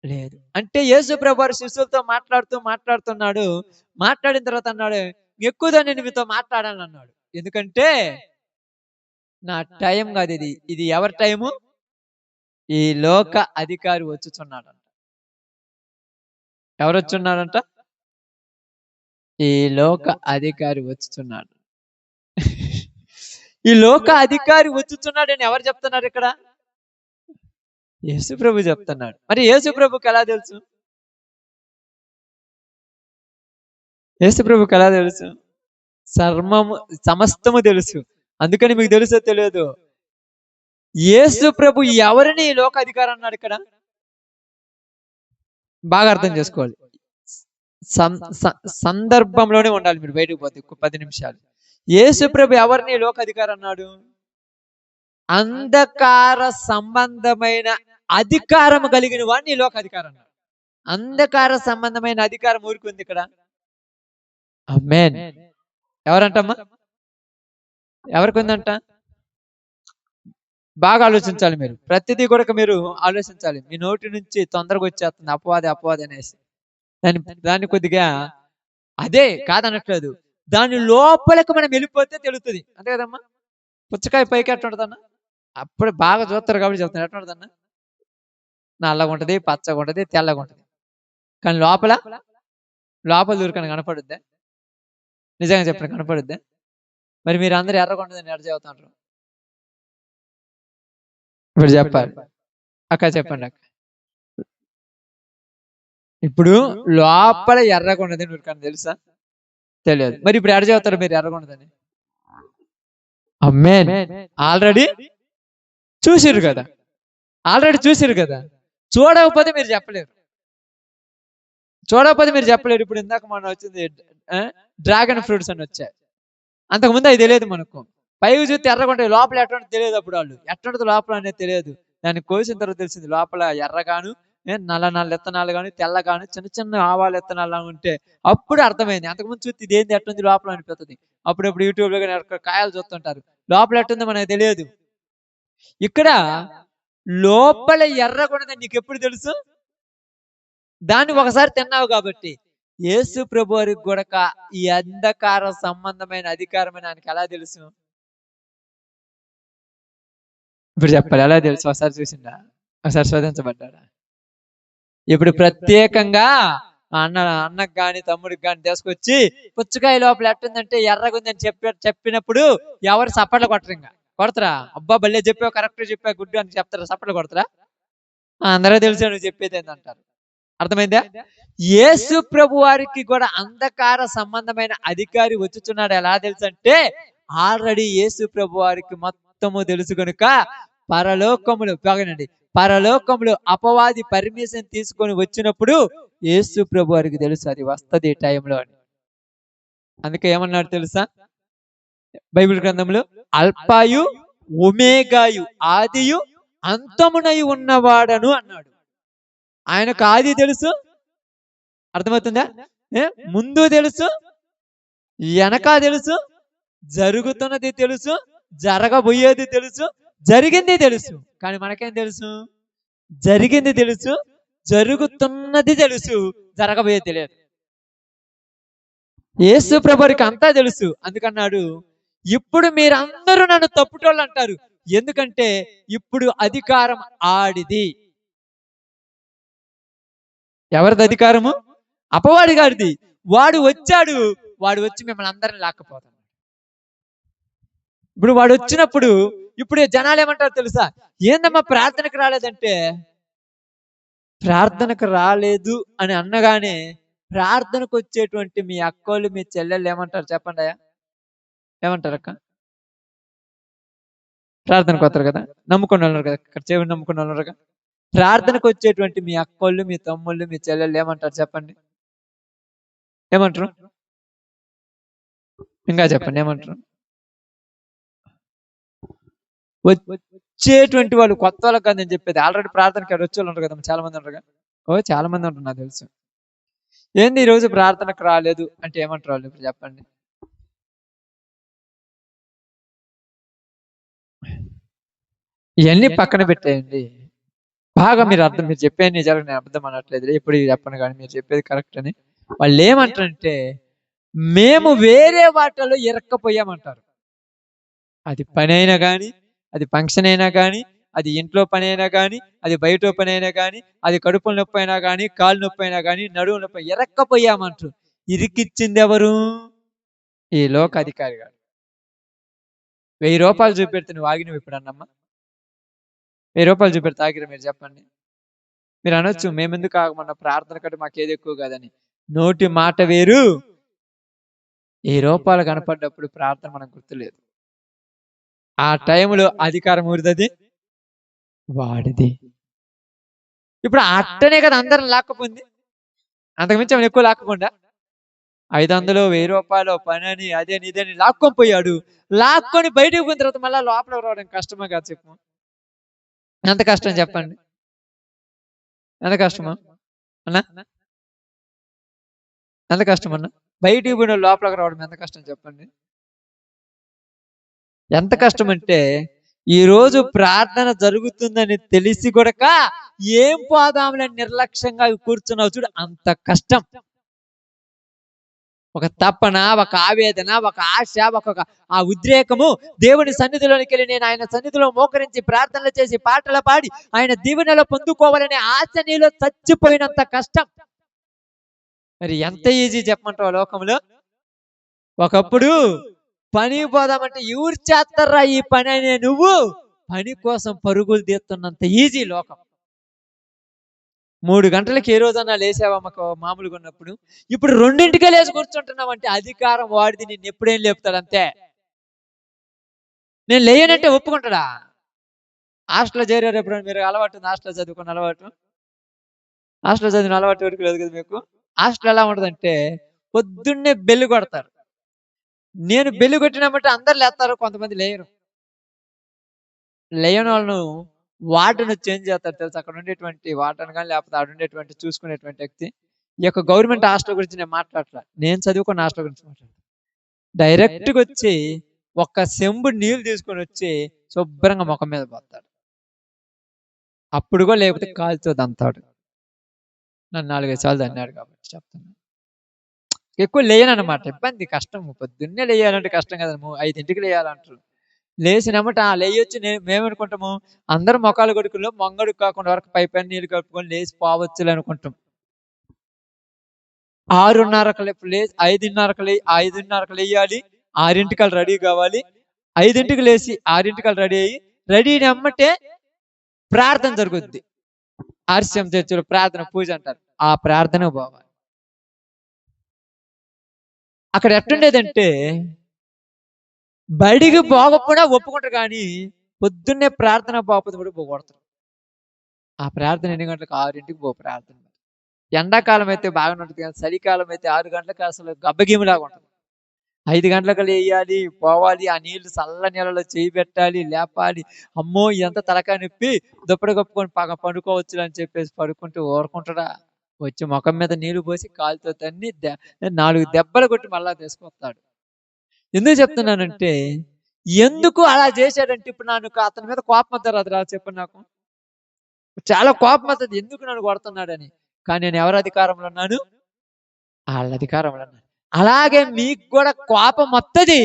లేదు. అంటే యేసు ప్రభువు శిష్యులతో మాట్లాడుతున్నాడు. మాట్లాడిన తర్వాత అన్నాడు, ఎక్కువగా నేను మీతో మాట్లాడాను అన్నాడు. ఎందుకంటే నా టైం కాదు ఇది. ఇది ఎవరి టైము? ఈ లోక అధికారి వచ్చుచున్నాడంట. ఎవరు వచ్చున్నాడంట? ఈ లోక అధికారి వచ్చుచున్నాడు. ఈ లోక అధికారి వచ్చుచున్నాడని ఎవరు చెప్తున్నారు ఇక్కడ? యేసు ప్రభు చెప్తున్నాడు. మరి యేసు ప్రభుకి ఎలా తెలుసు? యేసు ప్రభుకి ఎలా తెలుసు? సమస్తము తెలుసు. అందుకని మీకు తెలుసో తెలియదు, యేసు ప్రభు ఎవరిని ఈ లోక అధికారం అన్నాడు ఇక్కడ? బాగా అర్థం చేసుకోవాలి. సందర్భంలోనే ఉండాలి. మీరు బయటకు పోతే 10 నిమిషాలు. యేసు ప్రభు ఎవరిని లోక అధికారం అన్నాడు? అంధకార సంబంధమైన అధికారం కలిగిన వాడిని లోక అధికారం అన్నాడు. అంధకార సంబంధమైన అధికారం ఊరికి ఉంది ఇక్కడ. ఆమేన్. ఎవరంటమ్మా? ఎవరికి ఉందంట? బాగా ఆలోచించాలి. మీరు ప్రతిదీ కూడా మీరు ఆలోచించాలి. మీ నోటి నుంచి తొందరగా వచ్చేస్తుంది అపవాది అనేసి. దాన్ని కొద్దిగా అదే కాదనట్లేదు, దాని లోపలికి మనం వెళ్ళిపోతే తెలుస్తుంది. అంతే కదమ్మా. పుచ్చకాయ పైకి ఎట్లా ఉంటుందన్న? అప్పుడు బాగా చూస్తారు కాబట్టి చెప్తాను. ఎట్లా ఉంటుందన్న? నల్లగా ఉంటుంది, పచ్చగా ఉంటుంది, తెల్లగా ఉంటుంది. కానీ లోపల దూరకని కనపడుద్దా? నిజంగా చెప్పండి, కనపడుద్దా? మరి మీరు అందరూ ఎర్రగా ఉంటుందని ఎర్ర చెబుతాంటారు. ఇప్పుడు చెప్పాలి అక్క, చెప్పండి అక్క. ఇప్పుడు లోపల ఎర్రగా ఉన్నది నువ్వు తెలుసా? తెలియదు. మరి ఇప్పుడు ఎర్ర చెబుతారు మీరు ఎర్రగా ఉన్నదని? ఆమేన్. ఆల్రెడీ చూసిరు కదా. చూడకపోతే మీరు చెప్పలేరు. ఇప్పుడు ఇందాక మనం వచ్చింది డ్రాగన్ ఫ్రూట్స్ అని వచ్చాయి. అంతకుముందు అది తెలియదు మనకు. పైకి చూస్తే ఎర్రగా ఉంటాయి, లోపల ఎట్లా తెలియదు. అప్పుడు వాళ్ళు ఎట్లా లోపల అనేది తెలియదు. దాన్ని కోసిన తర్వాత తెలిసింది లోపల ఎర్రగాను నల్ల నల్ల విత్తనాలు కానీ తెల్ల కానీ చిన్న చిన్న ఆవాల విత్తనాలు ఉంటే అప్పుడు అర్థమైంది. అంతకుముందు చూస్తే ఇదేంది ఎట్టుంది లోపల అనిపిస్తుంది. అప్పుడప్పుడు యూట్యూబ్లో కానీ కాయలు చూస్తుంటారు, లోపల ఎట్టుందో మనకు తెలియదు. ఇక్కడ లోపల ఎర్రగొన్నదని నీకు ఎప్పుడు తెలుసు? దాన్ని ఒకసారి తిన్నావు కాబట్టి. యేసు ప్రభు వారికి కూడా ఈ అంధకార సంబంధమైన అధికారమైన ఆయనకి ఎలా తెలుసు? ఇప్పుడు చెప్పాలి, ఎలా తెలుసు? ఒకసారి చూసిందా? ఒకసారి శోధించబడ్డా? ఇప్పుడు ప్రత్యేకంగా అన్నకు గాని తమ్ముడికి గాని తీసుకొచ్చి పుచ్చకాయ లోపల ఎట్టుందంటే ఎర్రగుందని చెప్పినప్పుడు ఎవరు సప్పట్లు కొట్టరు, ఇంకా కొడతారా? అబ్బా భలే చెప్పావు, కరెక్ట్ చెప్పావు, గుడ్ అని చెప్తారా? సప్పట్లు కొడతారా? అందరూ తెలుసు నువ్వు చెప్పేది ఏంటంటారు. అర్థమైందా? యేసు ప్రభు వారికి కూడా అంధకార సంబంధమైన అధికారి వచ్చుచున్నాడు. ఎలా తెలుసు అంటే ఆల్రెడీ యేసు ప్రభు వారికి మొత్తము తెలుసు కనుక పరలోకములు బాగనండి, పరలోకములు అపవాది పర్మిషన్ తీసుకొని వచ్చినప్పుడు యేసు ప్రభు వారికి తెలుసు అది వస్తుంది ఈ టైంలో అని. అందుకే ఏమన్నాడు తెలుసా బైబిల్ గ్రంథంలో? అల్పాయు ఒమేగాయు, ఆదియు అంతమునై ఉన్నవాడను అన్నాడు. ఆయనకు ఆది తెలుసు, అర్థమవుతుందా? ముందు తెలుసు, వెనక తెలుసు, జరుగుతున్నది తెలుసు, జరగబోయేది తెలుసు, జరిగింది తెలుసు. కానీ మనకేం తెలుసు? జరిగింది తెలుసు, జరుగుతున్నది తెలుసు, జరగబోయేది తెలియదు. యేసు ప్రభువుకి అంతా తెలుసు. అందుకన్నాడు, ఇప్పుడు మీరందరూ నన్ను తప్పుటోళ్ళు అంటారు, ఎందుకంటే ఇప్పుడు అధికారం ఆడిది. ఎవరిది అధికారము? అపవాది గాడిది. వాడు వచ్చాడు, వాడు వచ్చి మిమ్మల్ని అందరిని లాక్కపోతాడు. ఇప్పుడు వాడు వచ్చినప్పుడు ఇప్పుడు జనాలు ఏమంటారు తెలుసా? ఏందమ్మా ప్రార్థనకు రాలేదంటే, ప్రార్థనకు రాలేదు అని అన్నగానే ప్రార్థనకు వచ్చేటువంటి మీ అక్కోళ్ళు మీ చెల్లెళ్ళు ఏమంటారు చెప్పండి అయ్యా? ఏమంటారు అక్క? ప్రార్థనకు వస్తారు కదా, నమ్ముకుని ఉన్నారు కదా, ఇక్కడ చెవి నమ్ముకుని ఉన్నారు కదా. ప్రార్థనకు వచ్చేటువంటి మీ అక్కోళ్ళు మీ తమ్ముళ్ళు మీ చెల్లెళ్ళు ఏమంటారు చెప్పండి? ఏమంటారు? ఇంకా చెప్పండి, ఏమంటారు? వచ్చేటువంటి వాళ్ళు కొత్త వాళ్ళకి కాదు నేను చెప్పేది, ఆల్రెడీ ప్రార్థనకి వచ్చే వాళ్ళు ఉంటారు కదా, చాలా మంది ఉంటారు కదా. చాలా మంది ఉంటారు నాకు తెలుసు. ఏంది ఈరోజు ప్రార్థనకు రాలేదు అంటే ఏమంటారు వాళ్ళు? ఇప్పుడు చెప్పండి. ఇవన్నీ పక్కన పెట్టేయండి, బాగా మీరు చెప్పేది నిజాలు నేను అర్థం అనట్లేదు, ఇప్పుడు చెప్పను కానీ మీరు చెప్పేది కరెక్ట్ అని. వాళ్ళు ఏమంటారంటే మేము వేరే వాటిలో ఇరక్కపోయామంటారు. అది పని అయినా కానీ, అది ఫంక్షన్ అయినా కానీ, అది ఇంట్లో పని అయినా కానీ, అది బయట పని అయినా కానీ, అది కడుపుల నొప్పి అయినా కానీ, కాలు నొప్పి అయినా కానీ, నడుము నొప్పి, ఇరక్కపోయామంటారు. ఇరికిచ్చింది ఎవరు? ఈ లోక అధికారి గారు. 1000 రూపాయలు చూపెడితే నువ్వు ఆగినవి ఇప్పుడు అన్నమ్మా? 1000 రూపాయలు చూపెడితే ఆగిరు మీరు చెప్పండి? మీరు అనొచ్చు, మేమెందుకు ఆగమన్నా, ప్రార్థన కంటే మాకేది ఎక్కువ కాదని. నోటి మాట వేరు, 1000 రూపాయలు కనపడ్డప్పుడు ప్రార్థన మనకు గుర్తులేదు. ఆ టైంలో అధికారం ఊరిదది, వాడిది. ఇప్పుడు అట్టనే కదా అందరం లాక్కపోయింది, అంతకుమించి ఏమైనా ఎక్కువ లాక్కుండా 500 1000 రూపాయలు పని అని అదేని ఇదని లాక్కొని పోయాడు. లాక్కొని బయటకు పోయిన తర్వాత మళ్ళీ లోపల రావడం కష్టమా కాదు చెప్పు? ఎంత కష్టం చెప్పండి? ఎంత కష్టమా అన్నా? ఎంత కష్టం అన్నా? బయటికి పోయిన లోపలికి రావడం ఎంత కష్టం చెప్పండి? ఎంత కష్టం అంటే ఈరోజు ప్రార్థన జరుగుతుందని తెలిసి కూడా ఏం పోదాంలని నిర్లక్ష్యంగా కూర్చున్నావు చూడు, అంత కష్టం. ఒక తపన, ఒక ఆవేదన, ఒక ఆశ, ఒక ఆ ఉద్రేకము, దేవుని సన్నిధిలోనికి వెళ్ళి నేను ఆయన సన్నిధిలో మోకరించి ప్రార్థనలు చేసి పాటలు పాడి ఆయన దీవెనలో పొందుకోవాలనే ఆశ నీలో చచ్చిపోయినంత కష్టం. మరి ఎంత ఈజీ చెప్పమంటావు లోకంలో? ఒకప్పుడు పని పోదామంటే ఎవరు చేస్తారా ఈ పని అనే నువ్వు పని కోసం పరుగులు తీస్తున్నంత ఈజీ లోకం. 3 గంటలకి ఏ రోజన్నా లేసావా మామూలుగా ఉన్నప్పుడు? ఇప్పుడు 2ంటికే లేచి కూర్చుంటున్నావంటే అధికారం వాడిది, నిన్ను ఎప్పుడేం లేపుతాడంతే. నేను లేయనంటే ఒప్పుకుంటాడా? హాస్టల్లో చేరారు ఎప్పుడైనా మీరు? అలవాటు ఉంది హాస్టల్లో చదువుకున్న అలవాటు? హాస్టల్లో చదివిన అలవాటు వరకు లేదు కదా మీకు. హాస్టల్ ఎలా ఉంటుందంటే పొద్దున్నే బెల్లు కొడతారు. నేను బెల్లు కొట్టినామంటే అందరు లేస్తారు, కొంతమంది లేయరు. లేయని వాళ్ళను వార్డెన్ వచ్చి ఏం చేస్తారు తెలుసు? అక్కడ ఉండేటువంటి వార్డెన్ కానీ లేకపోతే అక్కడ ఉండేటువంటి చూసుకునేటువంటి వ్యక్తి, ఈ యొక్క గవర్నమెంట్ హాస్టల్ గురించి నేను మాట్లాడట్లా, నేను చదువుకున్న హాస్టల్ గురించి మాట్లాడతాను. డైరెక్ట్గా వచ్చి ఒక్క చెంబు నీళ్ళు తీసుకొని వచ్చి శుభ్రంగా ముఖం మీద పోతాడు. అప్పుడు కూడా లేకపోతే కాలుతో దంతాడు. నన్ను 4-5 సార్లు అన్నాడు కాబట్టి చెప్తాను. ఎక్కువ లేయనమాట, ఇబ్బంది, కష్టం. పొద్దున్నే లేయాలంటే కష్టం కదా, 5ంటికి లేయాలంటారు. లేచినమ్మట లేయొచ్చు. మేమనుకుంటాము అందరు మొఖాలు కొడుకుల్లో మొంగడు కాకుండా వరకు పైన నీళ్ళు కలుపుకొని లేచి పోవచ్చులే అనుకుంటాం. 6:30కు లేచి 5:30కు లేయాలి, 6ంటికి రెడీ కావాలి. 5ంటికి లేచి 6ంటికి రెడీ అయ్యి రెడీ అమ్మటే ప్రార్థన జరుగుద్ది. ఆర్సిఎం చర్చిలో ప్రార్థన, పూజ అంటారు. ఆ ప్రార్థన పోవాలి. అక్కడ ఎట్టుండేదంటే బడికి పోకపోయినా ఒప్పుకుంటారు, కానీ పొద్దున్నే ప్రార్థన పోకపోతే కూడా పోగొడతారు. ఆ ప్రార్థన ఎన్ని గంటలకు? 6ంటికి ప్రార్థన. ఎండాకాలం అయితే బాగానే ఉంటుంది, కానీ చలికాలం అయితే 6 గంటలకు అసలు గబ్బగిమిలాగా ఉంటుంది. 5 గంటలకు లేయాలి, పోవాలి, ఆ నీళ్లు చల్ల నీళ్ళలో చేయి పెట్టాలి, లేపాలి. అమ్మో ఎంత తలకాయ నొప్పి, దుప్పటి కప్పుకొని పడుకోవచ్చు అని చెప్పేసి పడుకుంటూ ఊరుకుంటాడా? వచ్చి ముఖం మీద నీళ్లు పోసి కాలుతో తన్ని 4 దెబ్బలు కొట్టి మళ్ళా తీసుకొస్తాడు. ఎందుకు చెప్తున్నానంటే, ఎందుకు అలా చేశాడంటే, ఇప్పుడు నాకు అతని మీద కోపం వద్ద రాదు, చెప్పండి. నాకు చాలా కోపం వస్తుంది, ఎందుకు నన్ను కొడుతున్నాడని. కానీ నేను ఎవరి అధికారంలో ఉన్నాను? వాళ్ళ అధికారంలో ఉన్నాను. అలాగే మీకు కూడా కోపం వస్తుంది,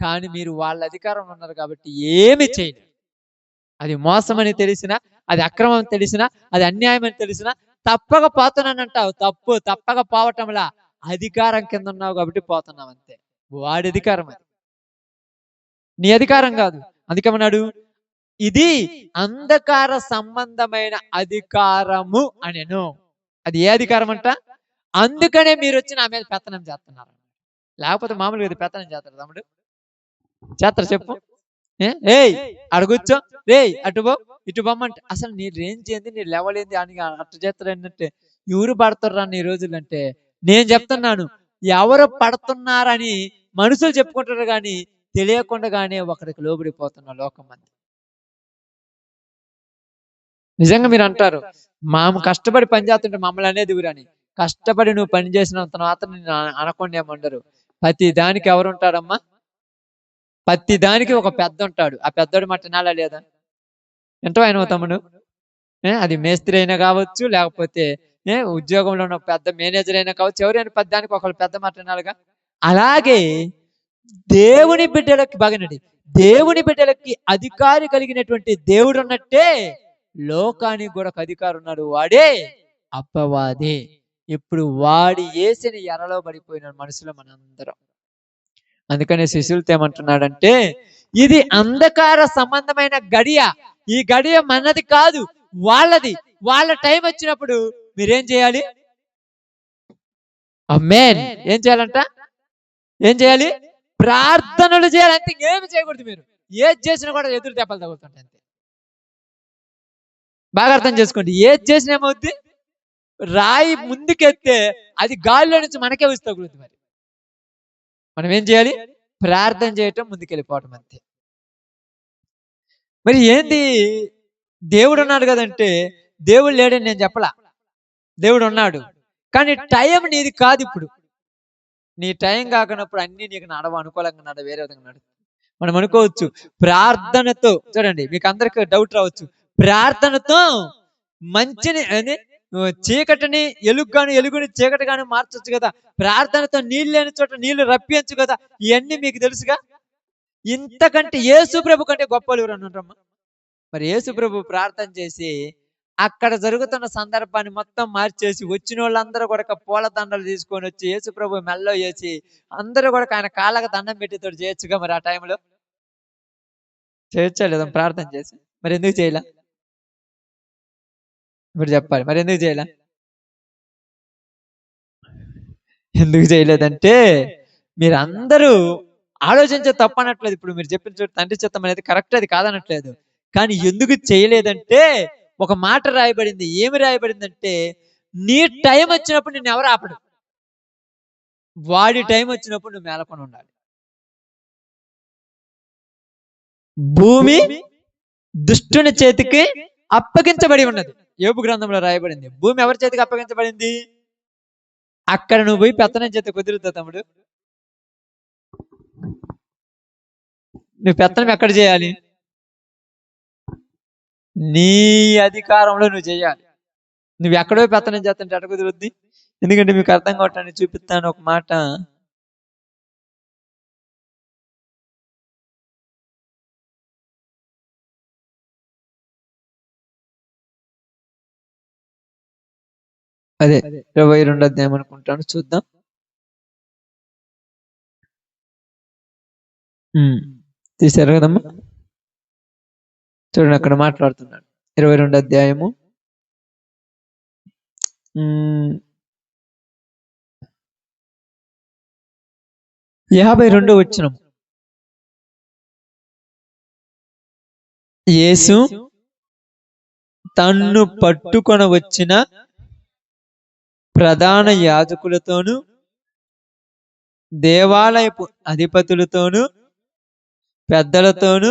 కానీ మీరు వాళ్ళ అధికారంలో ఉన్నారు కాబట్టి ఏమి చేయలేరు. అది మోసమని తెలిసినా, అది అక్రమం తెలిసినా, అది అన్యాయం అని తెలిసినా తప్పక పోతున్నానంటావు. తప్పు. తప్పక పోవటంలా అధికారం కింద ఉన్నావు కాబట్టి పోతున్నావు, అంతే. వాడి అధికారం అది, నీ అధికారం కాదు. అందుకేమన్నాడు? ఇది అంధకార సంబంధమైన అధికారము అనెను. అది ఏ అధికారం అంట? అందుకనే మీరు వచ్చి నా మీద పెత్తనం చేస్తున్నారు. లేకపోతే మామూలుగా ఇది పెత్తనం చేస్తారు తమ్ముడు? చేస్తారు చెప్పు? ఏయ్ అడుగుచ్చో, రేయ్ అటు బో, ఇటు బొమ్మంటే అసలు నీ రేంజ్ ఏంది, నీ లెవెల్ ఏంది అని అట్లా చేస్తారు. ఏంటంటే ఎవరు పడుతుర్రా ఈ రోజులంటే? నేను చెప్తున్నాను, ఎవరు పడుతున్నారని మనుషులు చెప్పుకుంటారు, కానీ తెలియకుండానే ఒకరికి లోబడిపోతున్న లోకం అంది. నిజంగా మీరు అంటారు, మాము కష్టపడి పని చేస్తుంటే మమ్మల్ని అనేది ఊరని. కష్టపడి నువ్వు పని చేసినంత మాత్రం నేను అనకుండా ఏమండరు. ప్రతి దానికి ఎవరుంటాడమ్మా? ప్రతి దానికి ఒక పెద్ద ఉంటాడు. ఆ పెద్దోడు మాట వినాలా లేదా? ఎంతో ఆయన తమ్ముడు, అది మేస్త్రి అయినా కావచ్చు, లేకపోతే ఉద్యోగంలో ఉన్న పెద్ద మేనేజర్ అయినా కావచ్చు, ఎవరైనా పెద్దానికి ఒకళ్ళు పెద్ద మాట వినాలిగా. అలాగే దేవుని బిడ్డలకి బాగానండి, దేవుని బిడ్డలకి అధికారి కలిగినటువంటి దేవుడు ఉన్నట్టే లోకానికి కూడా ఒక అధికారి ఉన్నాడు. వాడే అపవాది. ఇప్పుడు వాడి వేసిన ఎరలో పడిపోయిన మనుషులు మనందరం. అందుకనే శిష్యులతో ఏమంటున్నాడంటే, ఇది అంధకార సంబంధమైన గడియ. ఈ గడియ మనది కాదు, వాళ్ళది. వాళ్ళ టైం వచ్చినప్పుడు మీరేం చేయాలి? ఆమేన్. ఏం చేయాలంట? ఏం చేయాలి? ప్రార్థనలు చేయాలి, అంతే. ఏమి చేయకూడదు. మీరు ఏది చేసినా కూడా ఎదురు దెబ్బలు తగులుతుంటాయి, అంతే. బాగా అర్థం చేసుకోండి. ఏది చేసినా ఏమవుద్ది? రాయి ముందుకెత్తే అది గాలిలో నుంచి మనకే వచ్చి తగులుద్ది. మరి మనం ఏం చేయాలి? ప్రార్థన చేయటం, ముందుకెళ్ళిపోవటం, అంతే. మరి ఏంది దేవుడు ఉన్నాడు కదంటే, దేవుడు లేడని నేను చెప్పలా. దేవుడు ఉన్నాడు, కానీ టైం నీది కాదు. ఇప్పుడు నీ టైం కాకున్నప్పుడు అన్ని నీకు నడవ, అనుకూలంగా నడవ, వేరే విధంగా నడువు. మనం అనుకోవచ్చు ప్రార్థనతో, చూడండి మీకు అందరికి డౌట్ రావచ్చు, ప్రార్థనతో మంచిని అని చీకటిని ఎలుగుగాను, ఎలుగుని చీకటిగాను మార్చొచ్చు కదా, ప్రార్థనతో నీళ్ళు లేని చోట నీళ్లు రప్పించు కదా. ఇవన్నీ మీకు తెలుసుగా. ఇంతకంటే యేసు ప్రభు కంటే గొప్పలు ఎవరు అన్నారమ్మా? మరి యేసు ప్రభు ప్రార్థన చేసి అక్కడ జరుగుతున్న సందర్భాన్ని మొత్తం మార్చేసి, వచ్చిన వాళ్ళందరూ కూడా పూల దండలు తీసుకొని వచ్చి యేసు ప్రభు మెల్లో వేసి అందరూ కూడా ఆయన కాళ్ళకు దండం పెట్టి తోడు చేయొచ్చుగా. మరి ఆ టైంలో చేయొచ్చా లేదా ప్రార్థన చేసి? మరి ఎందుకు చేయలే? ఇప్పుడు చెప్పాలి, మరి ఎందుకు చేయలే? ఎందుకు చేయలేదంటే, మీరు అందరూ ఆలోచించే తప్పు అనట్లేదు. ఇప్పుడు మీరు చెప్పిన చోటు తండ్రి చిత్తం అనేది కరెక్ట్, అది కాదనట్లేదు. కానీ ఎందుకు చేయలేదంటే ఒక మాట రాయబడింది. ఏమి రాయబడిందంటే, నీ టైం వచ్చినప్పుడు నిన్ను ఎవరు ఆపడు, వాడి టైం వచ్చినప్పుడు నువ్వు మేలకొని ఉండాలి. భూమి దుష్టుని చేతికి అప్పగించబడి ఉన్నది. యోబు గ్రంథంలో రాయబడింది. భూమి ఎవరి చేతికి అప్పగించబడింది? అక్కడ నువ్వు పోయి పెత్తనం చేత కుదురుతా తమ్ముడు? నువ్వు పెత్తనం ఎక్కడ చేయాలి? నీ అధికారంలో నువ్వు చేయాలి. నువ్వు ఎక్కడో పెత్తనం చేస్తుంటే ఎట్ట కుదురుద్ది? ఎందుకంటే మీకు అర్థం కావటానికి చూపిస్తాను ఒక మాట. అదే 22 అధ్యాయం అనుకుంటాను, చూద్దాం. తీశారు కదమ్మా, చూడండి అక్కడ మాట్లాడుతున్నాడు. 22 అధ్యాయము 52 వచనం. యేసు తన్ను పట్టుకొని వచ్చిన ప్రధాన యాజకులతోనూ దేవాలయపు అధిపతులతోనూ పెద్దలతోనూ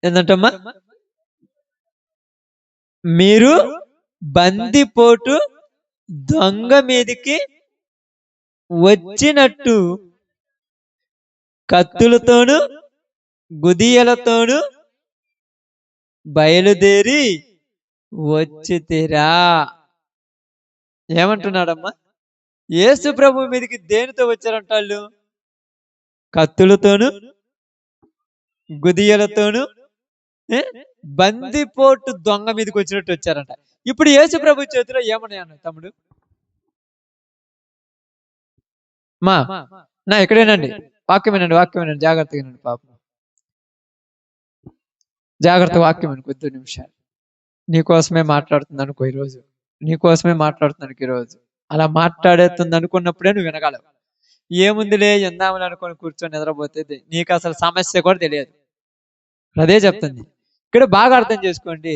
ఏంటంటమ్మా, మీరు బందిపోటు దొంగ మీదికి వచ్చినట్టు కత్తులతోనూ గుదియలతోనూ బయలుదేరి వచ్చితిరా. ఏమంటున్నాడమ్మా? యేసు ప్రభు మీదకి దేనితో వచ్చారంట వాళ్ళు? కత్తులతోనూ గుదియలతోనూ బందిపోటు దొంగ మీదకి వచ్చినట్టు వచ్చారంట. ఇప్పుడు యేసు ప్రభు చేతిలో ఏమన్నాయన్న తమ్ముడు? మా నా ఎక్కడేనండి, వాక్యమేనండి, వాక్యమేనండి, జాగ్రత్తగా వినండి పాపం, జాగ్రత్త వాక్యం అని. కొద్ది నిమిషాలు నీకోసమే మాట్లాడుతుంది అనుకో ఈరోజు, నీకోసమే మాట్లాడుతున్నాను ఈరోజు. అలా మాట్లాడేస్తుంది అనుకున్నప్పుడే నువ్వు వినగలవు. ఏముందిలే ఎందామని అనుకొని కూర్చొని నిద్రపోతే నీకు అసలు సమస్య కూడా తెలియదు. అదే చెప్తుంది ఇక్కడ. బాగా అర్థం చేసుకోండి.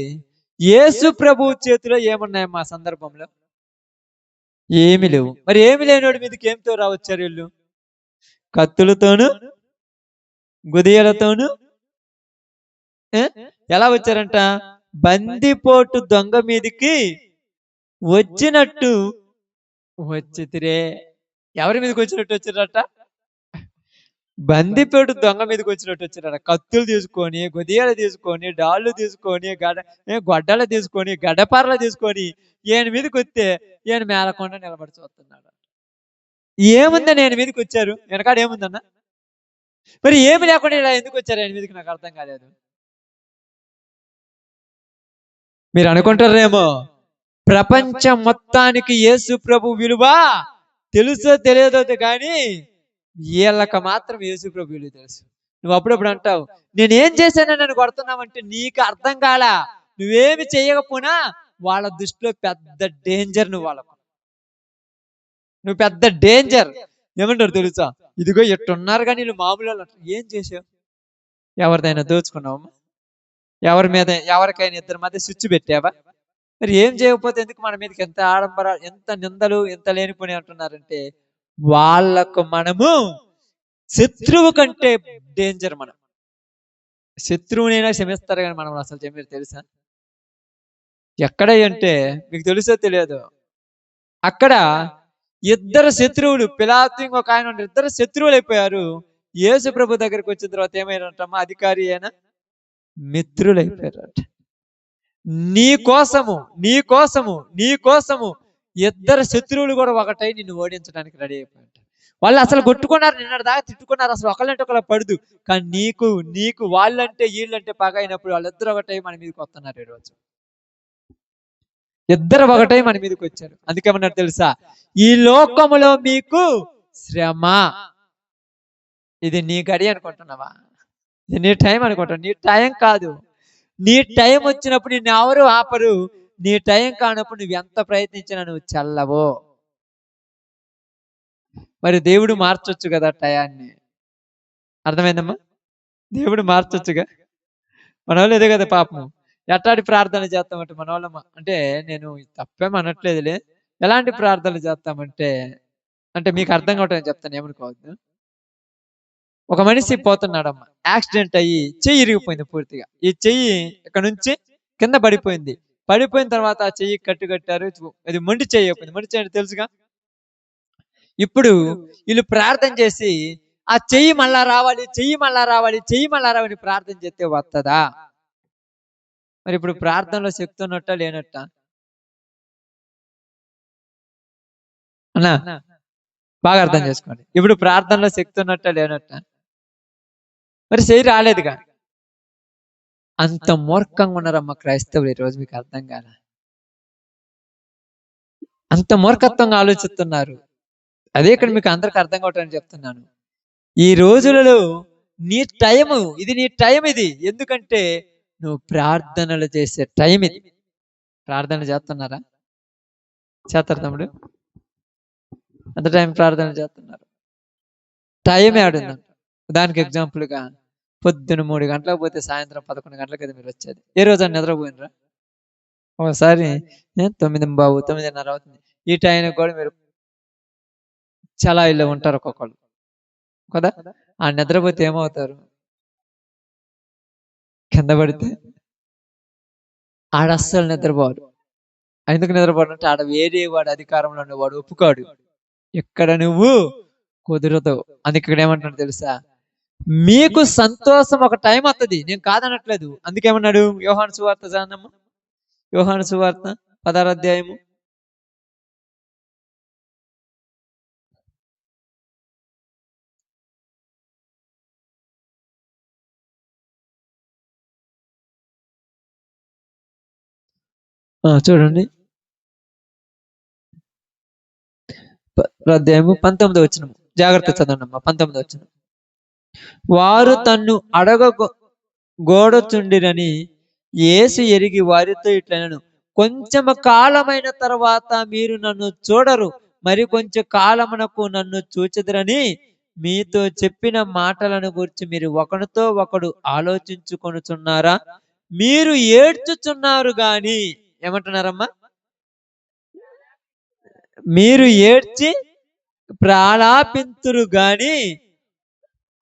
యేసు ప్రభు చేతిలో ఏమున్నాయమ్మా ఆ సందర్భంలో? ఏమి లేవు. మరి ఏమి లేనివాడి మీదకి ఏమితో రావచ్చారు వీళ్ళు? కత్తులతోనూ గుదియలతోనూ. ఎలా వచ్చారంట? బందిపోటు దొంగ మీదికి వచ్చినట్టు వచ్చితిరే. ఎవరి మీదకి వచ్చినట్టు వచ్చారట? బందిపోటు దొంగ మీదకి వచ్చినట్టు వచ్చారట. కత్తులు తీసుకొని, గుదియాలు తీసుకొని, డాళ్ళు తీసుకొని, గొడ్డలు తీసుకొని, గడ్డపారలు తీసుకొని ఈయన మీదకి వస్తే ఈయన మేలకుండా నిలబడి చూస్తున్నాడు. ఏముందని ఆయన మీదకి వచ్చారు? వెనకాడ ఏముందన్నా? మరి ఏమి లేకుండా ఇలా ఎందుకు వచ్చారు ఆయన మీదకి? నాకు అర్థం కాలేదు. మీరు అనుకుంటారేమో ప్రపంచం మొత్తానికి యేసు ప్రభు విలువ తెలుసో తెలియదో కానీ వీళ్ళకి మాత్రం యేసు ప్రభు విలువ తెలుసు. నువ్వు అప్పుడప్పుడు అంటావు, నేనేం చేశానని నన్ను కొడుతున్నావంటే నీకు అర్థం కాలా. నువ్వేమి చేయకపోయినా వాళ్ళ దృష్టిలో పెద్ద డేంజర్. నువ్వు పెద్ద డేంజర్. ఏమంటారు తెలుసా? ఇదిగో ఎట్టున్నారు కానీ నువ్వు మామూలు ఏం చేసావు? ఎవరిదైనా దోచుకున్నావమ్మా? ఎవరి మీద ఎవరికైనా ఇద్దరి మధ్య స్విచ్ పెట్టావా? మరి ఏం చేయకపోతే ఎందుకు మన మీదకి ఎంత ఆడంబర, ఎంత నిందలు, ఎంత లేనిపోని అంటున్నారంటే వాళ్ళకు మనము శత్రువు కంటే డేంజర్. మనం శత్రువునైనా క్షమిస్తారు కానీ మనం అసలు క్షమించారు తెలుసా? ఎక్కడ అంటే మీకు తెలుసో తెలియదు, అక్కడ ఇద్దరు శత్రువులు, పిలాతు ఇంకొక ఆయన, ఇద్దరు శత్రువులు అయిపోయారు. యేసు ప్రభు దగ్గరికి వచ్చిన తర్వాత ఏమైనారమ్మా? అధికారి అయినా మిత్రులు అయిపోయారట. నీ కోసము ఇద్దరు శత్రువులు కూడా ఒకటై నిన్ను ఓడించడానికి రెడీ అయిపోయారు. వాళ్ళు అసలు కొట్టుకున్నారు, నిన్నటి దాకా తిట్టుకున్నారు, అసలు ఒకళ్ళంటే ఒకళ్ళ పడదు. కానీ నీకు వాళ్ళంటే వీళ్ళంటే పగ అయినప్పుడు వాళ్ళిద్దరు ఒకటై మన మీదకి వస్తున్నారు. ఈరోజు ఇద్దరు ఒకటై మన మీదకి వచ్చారు. అందుకేమన్నారు తెలుసా? ఈ లోకములో మీకు శ్రమ. ఇది నీ గడి అనుకుంటున్నావా? ఇది నీ టైం అనుకుంటున్నా? నీ టైం కాదు. నీ టైం వచ్చినప్పుడు నిన్ను ఎవరు ఆపరు. నీ టైం కానప్పుడు నువ్వు ఎంత ప్రయత్నించినా నువ్వు చల్లవో. మరి దేవుడు మార్చొచ్చు కదా టయాన్ని. అర్థమైందమ్మా? దేవుడు మార్చొచ్చుగా. మన వాళ్ళు ఇదే కదా పాపం. ఎట్లాంటి ప్రార్థన చేస్తామంటే మన వాళ్ళ, అంటే నేను తప్పేమనట్లేదులే, ఎలాంటి ప్రార్థనలు చేస్తామంటే, అంటే మీకు అర్థం కావటం చెప్తాను, ఏమనుకోవద్దు. ఒక మనిషి పోతున్నాడమ్మా, యాక్సిడెంట్ అయ్యి చెయ్యి ఇరిగిపోయింది పూర్తిగా. ఈ చెయ్యి ఇక్కడ నుంచి కింద పడిపోయింది. పడిపోయిన తర్వాత ఆ చెయ్యి కట్టారు. అది మొండి చెయ్యి అయిపోయింది. మొండి చెయ్యి అంటే తెలుసుగా. ఇప్పుడు వీళ్ళు ప్రార్థన చేసి ఆ చెయ్యి మళ్ళా రావాలి, చెయ్యి మళ్ళా రావాలి, చెయ్యి మళ్ళా రావాలి ప్రార్థన చేస్తే వస్తుందా? మరి ఇప్పుడు ప్రార్థనలో శక్తి ఉన్నట్ట లేనట్ట అన్నా? బాగా అర్థం చేసుకోండి. ఇప్పుడు ప్రార్థనలో శక్తి ఉన్నట్ట లేనట్ట? మరి చెయ్యి రాలేదుగా. అంత మూర్ఖంగా ఉన్నారమ్మా క్రైస్తవులు ఈరోజు. మీకు అర్థం కాల, అంత మూర్ఖత్వంగా ఆలోచిస్తున్నారు. అదే ఇక్కడ మీకు అందరికి అర్థం కావటానికి చెప్తున్నాను. ఈ రోజులలో నీ టైము ఇది, నీ టైం ఇది. ఎందుకంటే నువ్వు ప్రార్థనలు చేసే టైం ఇది. ప్రార్థనలు చేస్తున్నారా? చేస్తారు తమ్ముడు? అంత టైం ప్రార్థనలు చేస్తున్నారు? టైం ఆడుందంట. దానికి ఎగ్జాంపుల్గా పొద్దున 3 గంటలకు పోతే సాయంత్రం 11 గంటలకు కదా మీరు వచ్చేది. ఏ రోజు నిద్రపోయినరా? ఒకసారి 9:15, 9:30 అవుతుంది. ఈ టైంకి కూడా మీరు చాలా ఇల్లు ఉంటారు ఒక్కొక్కళ్ళు కదా. ఆ నిద్రపోతే ఏమవుతారు? కింద పడితే ఆడ అస్సలు నిద్రపోడు. ఎందుకు నిద్రపోడంటే ఆడ వేరే వాడు అధికారంలో ఉన్నవాడు ఒప్పుకోడు. ఇక్కడ నువ్వు కుదరదు. అందుకే ఇక్కడ ఏమంటున్నాడు తెలుసా? మీకు సంతోషం ఒక టైం వస్తుంది, నేను కాదనట్లేదు. అందుకేమన్నాడు? యోహాను సువార్త జానమ్మ, యోహాను సువార్త 16వ అధ్యాయము. చూడండి, అధ్యాయము 19వ వచనం. జాగ్రత్త చదవండి అమ్మా. 19వ వచనం. వారు తన్ను గోడచుండిరని యేసు ఎరిగి వారితో ఇట్లనెను, కొంచెం కాలమైన తర్వాత మీరు నన్ను చూడరు, మరి కొంచెం కాలమునకు నన్ను చూచెదరని మీతో చెప్పిన మాటలను గురించి మీరు ఒకరితో ఒకడు ఆలోచించుకొనుచున్నారా? మీరు ఏడ్చుచున్నారు గాని, ఏమంటున్నారమ్మా? మీరు ఏడ్చి ప్రాలాపింతురు గాని.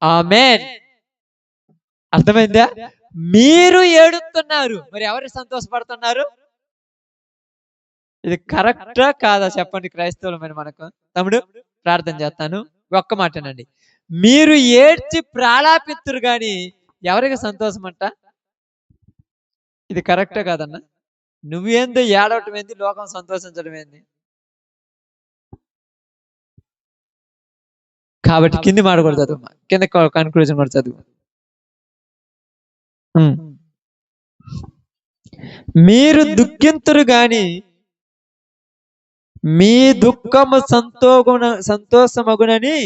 ఆమేన్. అర్థమైందా? మీరు ఏడుస్తున్నారు, మరి ఎవరు సంతోషపడుతున్నారు? ఇది కరెక్టా కాదా చెప్పండి క్రైస్తవులమైన మనకు? తమ్ముడు ప్రార్థన చేస్తాను, ఒక్క మాటనండి. మీరు ఏడ్చి ప్రాలాపిత్తురు గాని ఎవరికి సంతోషం అంట? ఇది కరెక్టా కాదన్నా? నువ్వేందో ఏడవటం ఏంది, లోకం సంతోషించడం ఏంది? కాబట్టి కింది మాట కూడా చదువు, కింద కన్క్లూజన్ కూడా చదువు. మీరు దుఃఖింతురు గాని మీ దుఃఖము సంతోషమగునని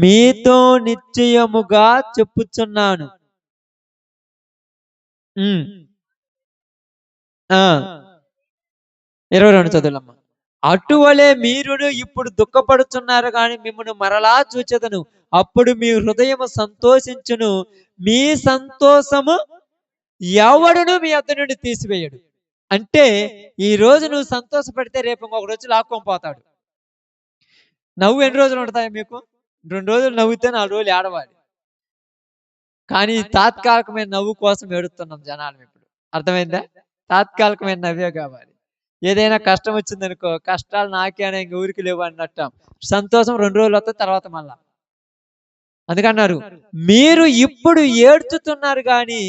మీతో నిశ్చయముగా చెప్పుచున్నాను. 22 చదువులమ్మ. అటువలే మీరును ఇప్పుడు దుఃఖపడుచున్నారు కానీ మిమ్మల్ని మరలా చూచెదను, అప్పుడు మీ హృదయము సంతోషించును, మీ సంతోషము ఎవడును మీ వద్ద నుండి తీసివేయడు. అంటే ఈ రోజు నువ్వు సంతోషపడితే రేపు ఇంకొక రోజు లాక్కొని పోతాడు. నవ్వు ఎన్ని రోజులు ఉంటాయి మీకు? 2 రోజులు నవ్వుతే 4 రోజులు ఏడవాలి. కానీ తాత్కాలికమైన నవ్వు కోసం ఏడుస్తున్నాం జనాలు ఇప్పుడు. అర్థమైందా? తాత్కాలికమైన నవ్వే కావాలి. ఏదైనా కష్టం వచ్చిందనుకో, కష్టాలు నాకే అనే ఇంక ఊరికి లేవు అన్నట్టు. సంతోషం 2 రోజులు వస్తుంది, తర్వాత మళ్ళా. అందుకన్నారు, మీరు ఇప్పుడు ఏడ్చుతున్నారు కానీ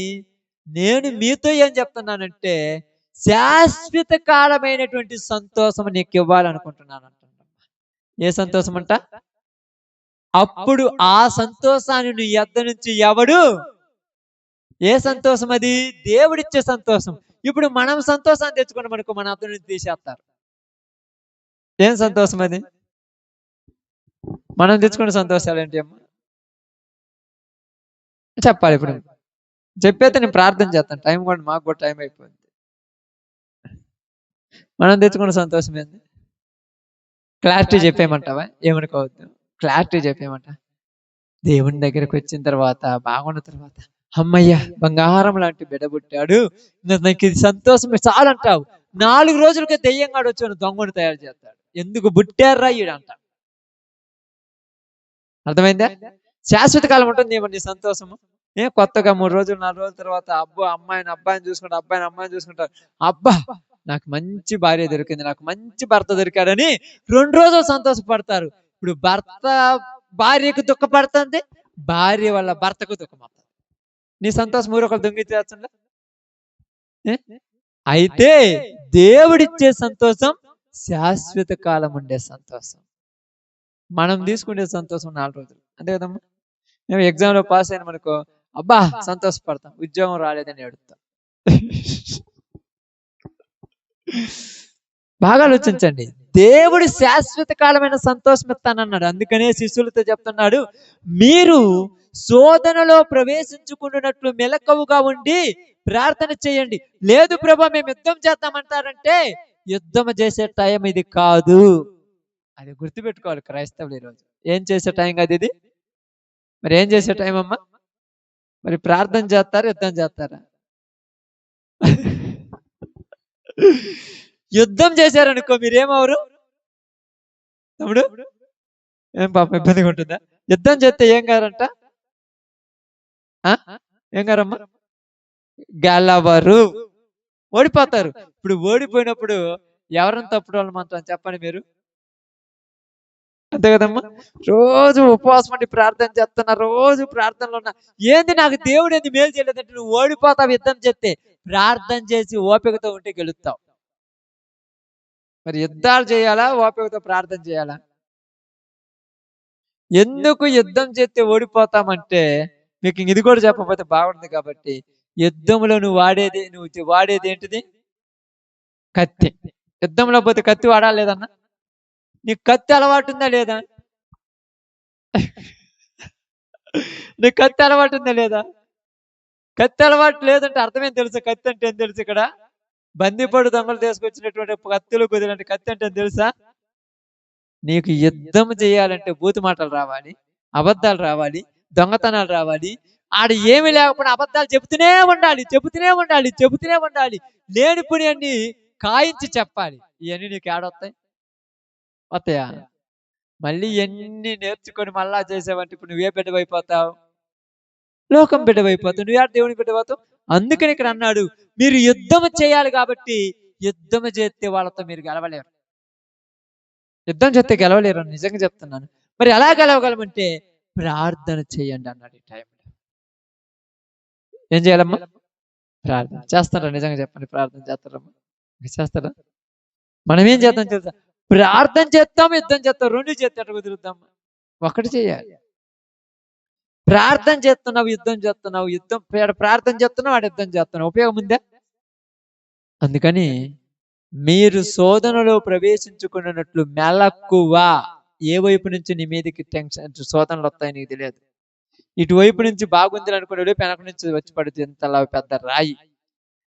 నేను మీతో ఏం చెప్తున్నానంటే శాశ్వత కాలమైనటువంటి సంతోషం నీకు ఇవ్వాలనుకుంటున్నాను అంటున్నా. ఏ సంతోషం అంట? అప్పుడు ఆ సంతోషాన్ని నీ యొద్ద నుంచి ఎవడు, ఏ సంతోషం అది? దేవుడిచ్చే సంతోషం. ఇప్పుడు మనం సంతోషాన్ని తెచ్చుకున్నాం అనుకో, మన వద్ద నుంచి తీసేస్తారు. ఏం సంతోషం అది? మనం తెచ్చుకున్న సంతోషాలు ఏంటి అమ్మా చెప్పాలి. ఇప్పుడు చెప్పేస్తే నేను ప్రార్థన చేస్తాను, టైం కూడా మాకు కూడా టైం అయిపోయింది. మనం తెచ్చుకున్న సంతోషం ఏంది? క్లారిటీ చెప్పేయమంటావా? ఏమనుకోవద్దు, క్లారిటీ చెప్పేయమంట. దేవుని దగ్గరికి వచ్చిన తర్వాత, బాగున్న తర్వాత, అమ్మయ్య బంగారం లాంటి బిడ్డ పుట్టాడు, నాకు ఇది సంతోషం చాలు అంటావు. 4 రోజులకే దెయ్యంగాడు వచ్చి దొంగను తయారు చేస్తాడు. ఎందుకు పుట్టారా ఈడంట. అర్థమైందా? శాశ్వత కాలం ఉంటుంది నీ సంతోషము. కొత్తగా 3 రోజులు 4 రోజుల తర్వాత అబ్బాయిని చూసుకుంటా, అమ్మాయిని చూసుకుంటారు. అబ్బా నాకు మంచి భార్య దొరికింది, నాకు మంచి భర్త దొరికాడని 2 రోజులు సంతోషపడతారు. ఇప్పుడు భర్త భార్యకు దుఃఖపడుతుంది, భార్య వాళ్ళ భర్తకు దుఃఖపడుతుంది. నీ సంతోషం ఊరొకరు దొంగిచ్చేస్తుందా? అయితే దేవుడిచ్చే సంతోషం శాశ్వత కాలం ఉండే సంతోషం. మనం తీసుకునే సంతోషం 4 రోజులు, అంతే కదమ్మా. మేము ఎగ్జామ్ లో పాస్ అయిన మనకో అబ్బా సంతోషపడతాం, ఉద్యోగం రాలేదని ఏడుస్తాం. బాగా ఆలోచించండి. దేవుడు శాశ్వత కాలమైన సంతోషం ఇస్తానన్నాడు. అందుకనే శిష్యులతో చెప్తున్నాడు, మీరు శోధనలో ప్రవేశించుకున్నట్లు మెలకువగా ఉండి ప్రార్థన చేయండి. లేదు ప్రభా మేము యుద్ధం చేద్దామంటారంటే యుద్ధం చేసే టైం ఇది కాదు. అది గుర్తుపెట్టుకోవాలి క్రైస్తవులు ఈరోజు. ఏం చేసే టైం కాదు ఇది. మరి ఏం చేసే టైం అమ్మా? మరి ప్రార్థన చేస్తారా, యుద్ధం చేస్తారా? యుద్ధం చేశారనుకో మీరేమవరు తమ్ముడు? ఏం పాపం ఇబ్బందిగా ఉంటుందా? యుద్ధం చేస్తే ఏం గారంట? ఏం గారమ్మా? గెలవరు, ఓడిపోతారు. ఇప్పుడు ఓడిపోయినప్పుడు ఎవరిని తప్పుడు వాళ్ళు మాత్రం చెప్పండి మీరు, అంతే కదమ్మా. రోజు ఉపవాసం అంటే ప్రార్థన చేస్తున్నా, రోజు ప్రార్థనలో ఉన్నా, ఏంది నాకు దేవుడు ఏంది మేలు చేయలేదంటే నువ్వు ఓడిపోతావు. యుద్ధం చేస్తే ప్రార్థన చేసి ఓపికతో ఉంటే గెలుస్తావు. మరి యుద్ధాలు చేయాలా, ఓపికతో ప్రార్థన చేయాలా? ఎందుకు యుద్ధం చేస్తే ఓడిపోతామంటే మీకు ఇది కూడా చెప్పకపోతే బాగుంటుంది కాబట్టి, యుద్ధంలో నువ్వు వాడేది ఏంటిది? కత్తి. యుద్ధంలో పోతే కత్తి వాడాలి లేదన్నా? నీకు కత్తి అలవాటు ఉందా లేదా? నీకు కత్తి అలవాటు ఉందా లేదా? కత్తి అలవాటు లేదంటే అర్థమేం తెలుసా? కత్తి అంటే ఏం తెలుసు? ఇక్కడ బందిపోటు దొంగలు తీసుకొచ్చినటువంటి కత్తులు కుదిరినట్టు కత్తి అంటే తెలుసా? నీకు యుద్ధం చేయాలంటే బూతు మాటలు రావాలి, అబద్ధాలు రావాలి, దొంగతనాలు రావాలి. ఆడ ఏమి లేకపోయినా అబద్ధాలు చెబుతూనే ఉండాలి. లేనిపోని అన్ని కాయించి చెప్పాలి. ఇవన్నీ నీకు ఏడొస్తాయి? వస్తాయా? మళ్ళీ ఎన్ని నేర్చుకొని మళ్ళా చేసావంటే ఇప్పుడు నువ్వే బిడ్డవైపోతావు, లోకం బిడ్డవైపోతావు. నువ్వే దేవుని బిడ్డవవుతావు. అందుకని ఇక్కడ అన్నాడు, మీరు యుద్ధం చేయాలి కాబట్టి యుద్ధం చేస్తే వాళ్ళతో మీరు గెలవలేరు. యుద్ధం చేస్తే గెలవలేరు, నిజంగా చెప్తున్నాను. మరి ఎలా గెలవగలమంటే ప్రార్థన చేయండి అన్నాడు. ఈ టైంలో ఏం చేయాలమ్మా? ప్రార్థన చేస్తారా? నిజంగా చెప్పండి, ప్రార్థన చేస్తారమ్మా? చేస్తారా? మనం ఏం చేద్దాం తెలుసా? ప్రార్థన చేస్తాం, యుద్ధం చేస్తాం. 2 చేస్తే ఎట్లా కుదురుద్దామా? ఒకటి చేయాలి. ప్రార్థన చేస్తున్నావు, యుద్ధం చేస్తున్నావు. ప్రార్థన చేస్తున్నావు, వాడు యుద్ధం చేస్తున్నావు. ఉపయోగం ఉందా? అందుకని మీరు శోధనలో ప్రవేశించుకున్నట్లు మెలకువ. ఏ వైపు నుంచి నీ మీదకి శోధనలు వస్తాయి నీకు తెలియదు. ఇటువైపు నుంచి బాగుంది అనుకునే వెనక నుంచి వచ్చి పడుతుంది ఇంతలా పెద్ద రాయి.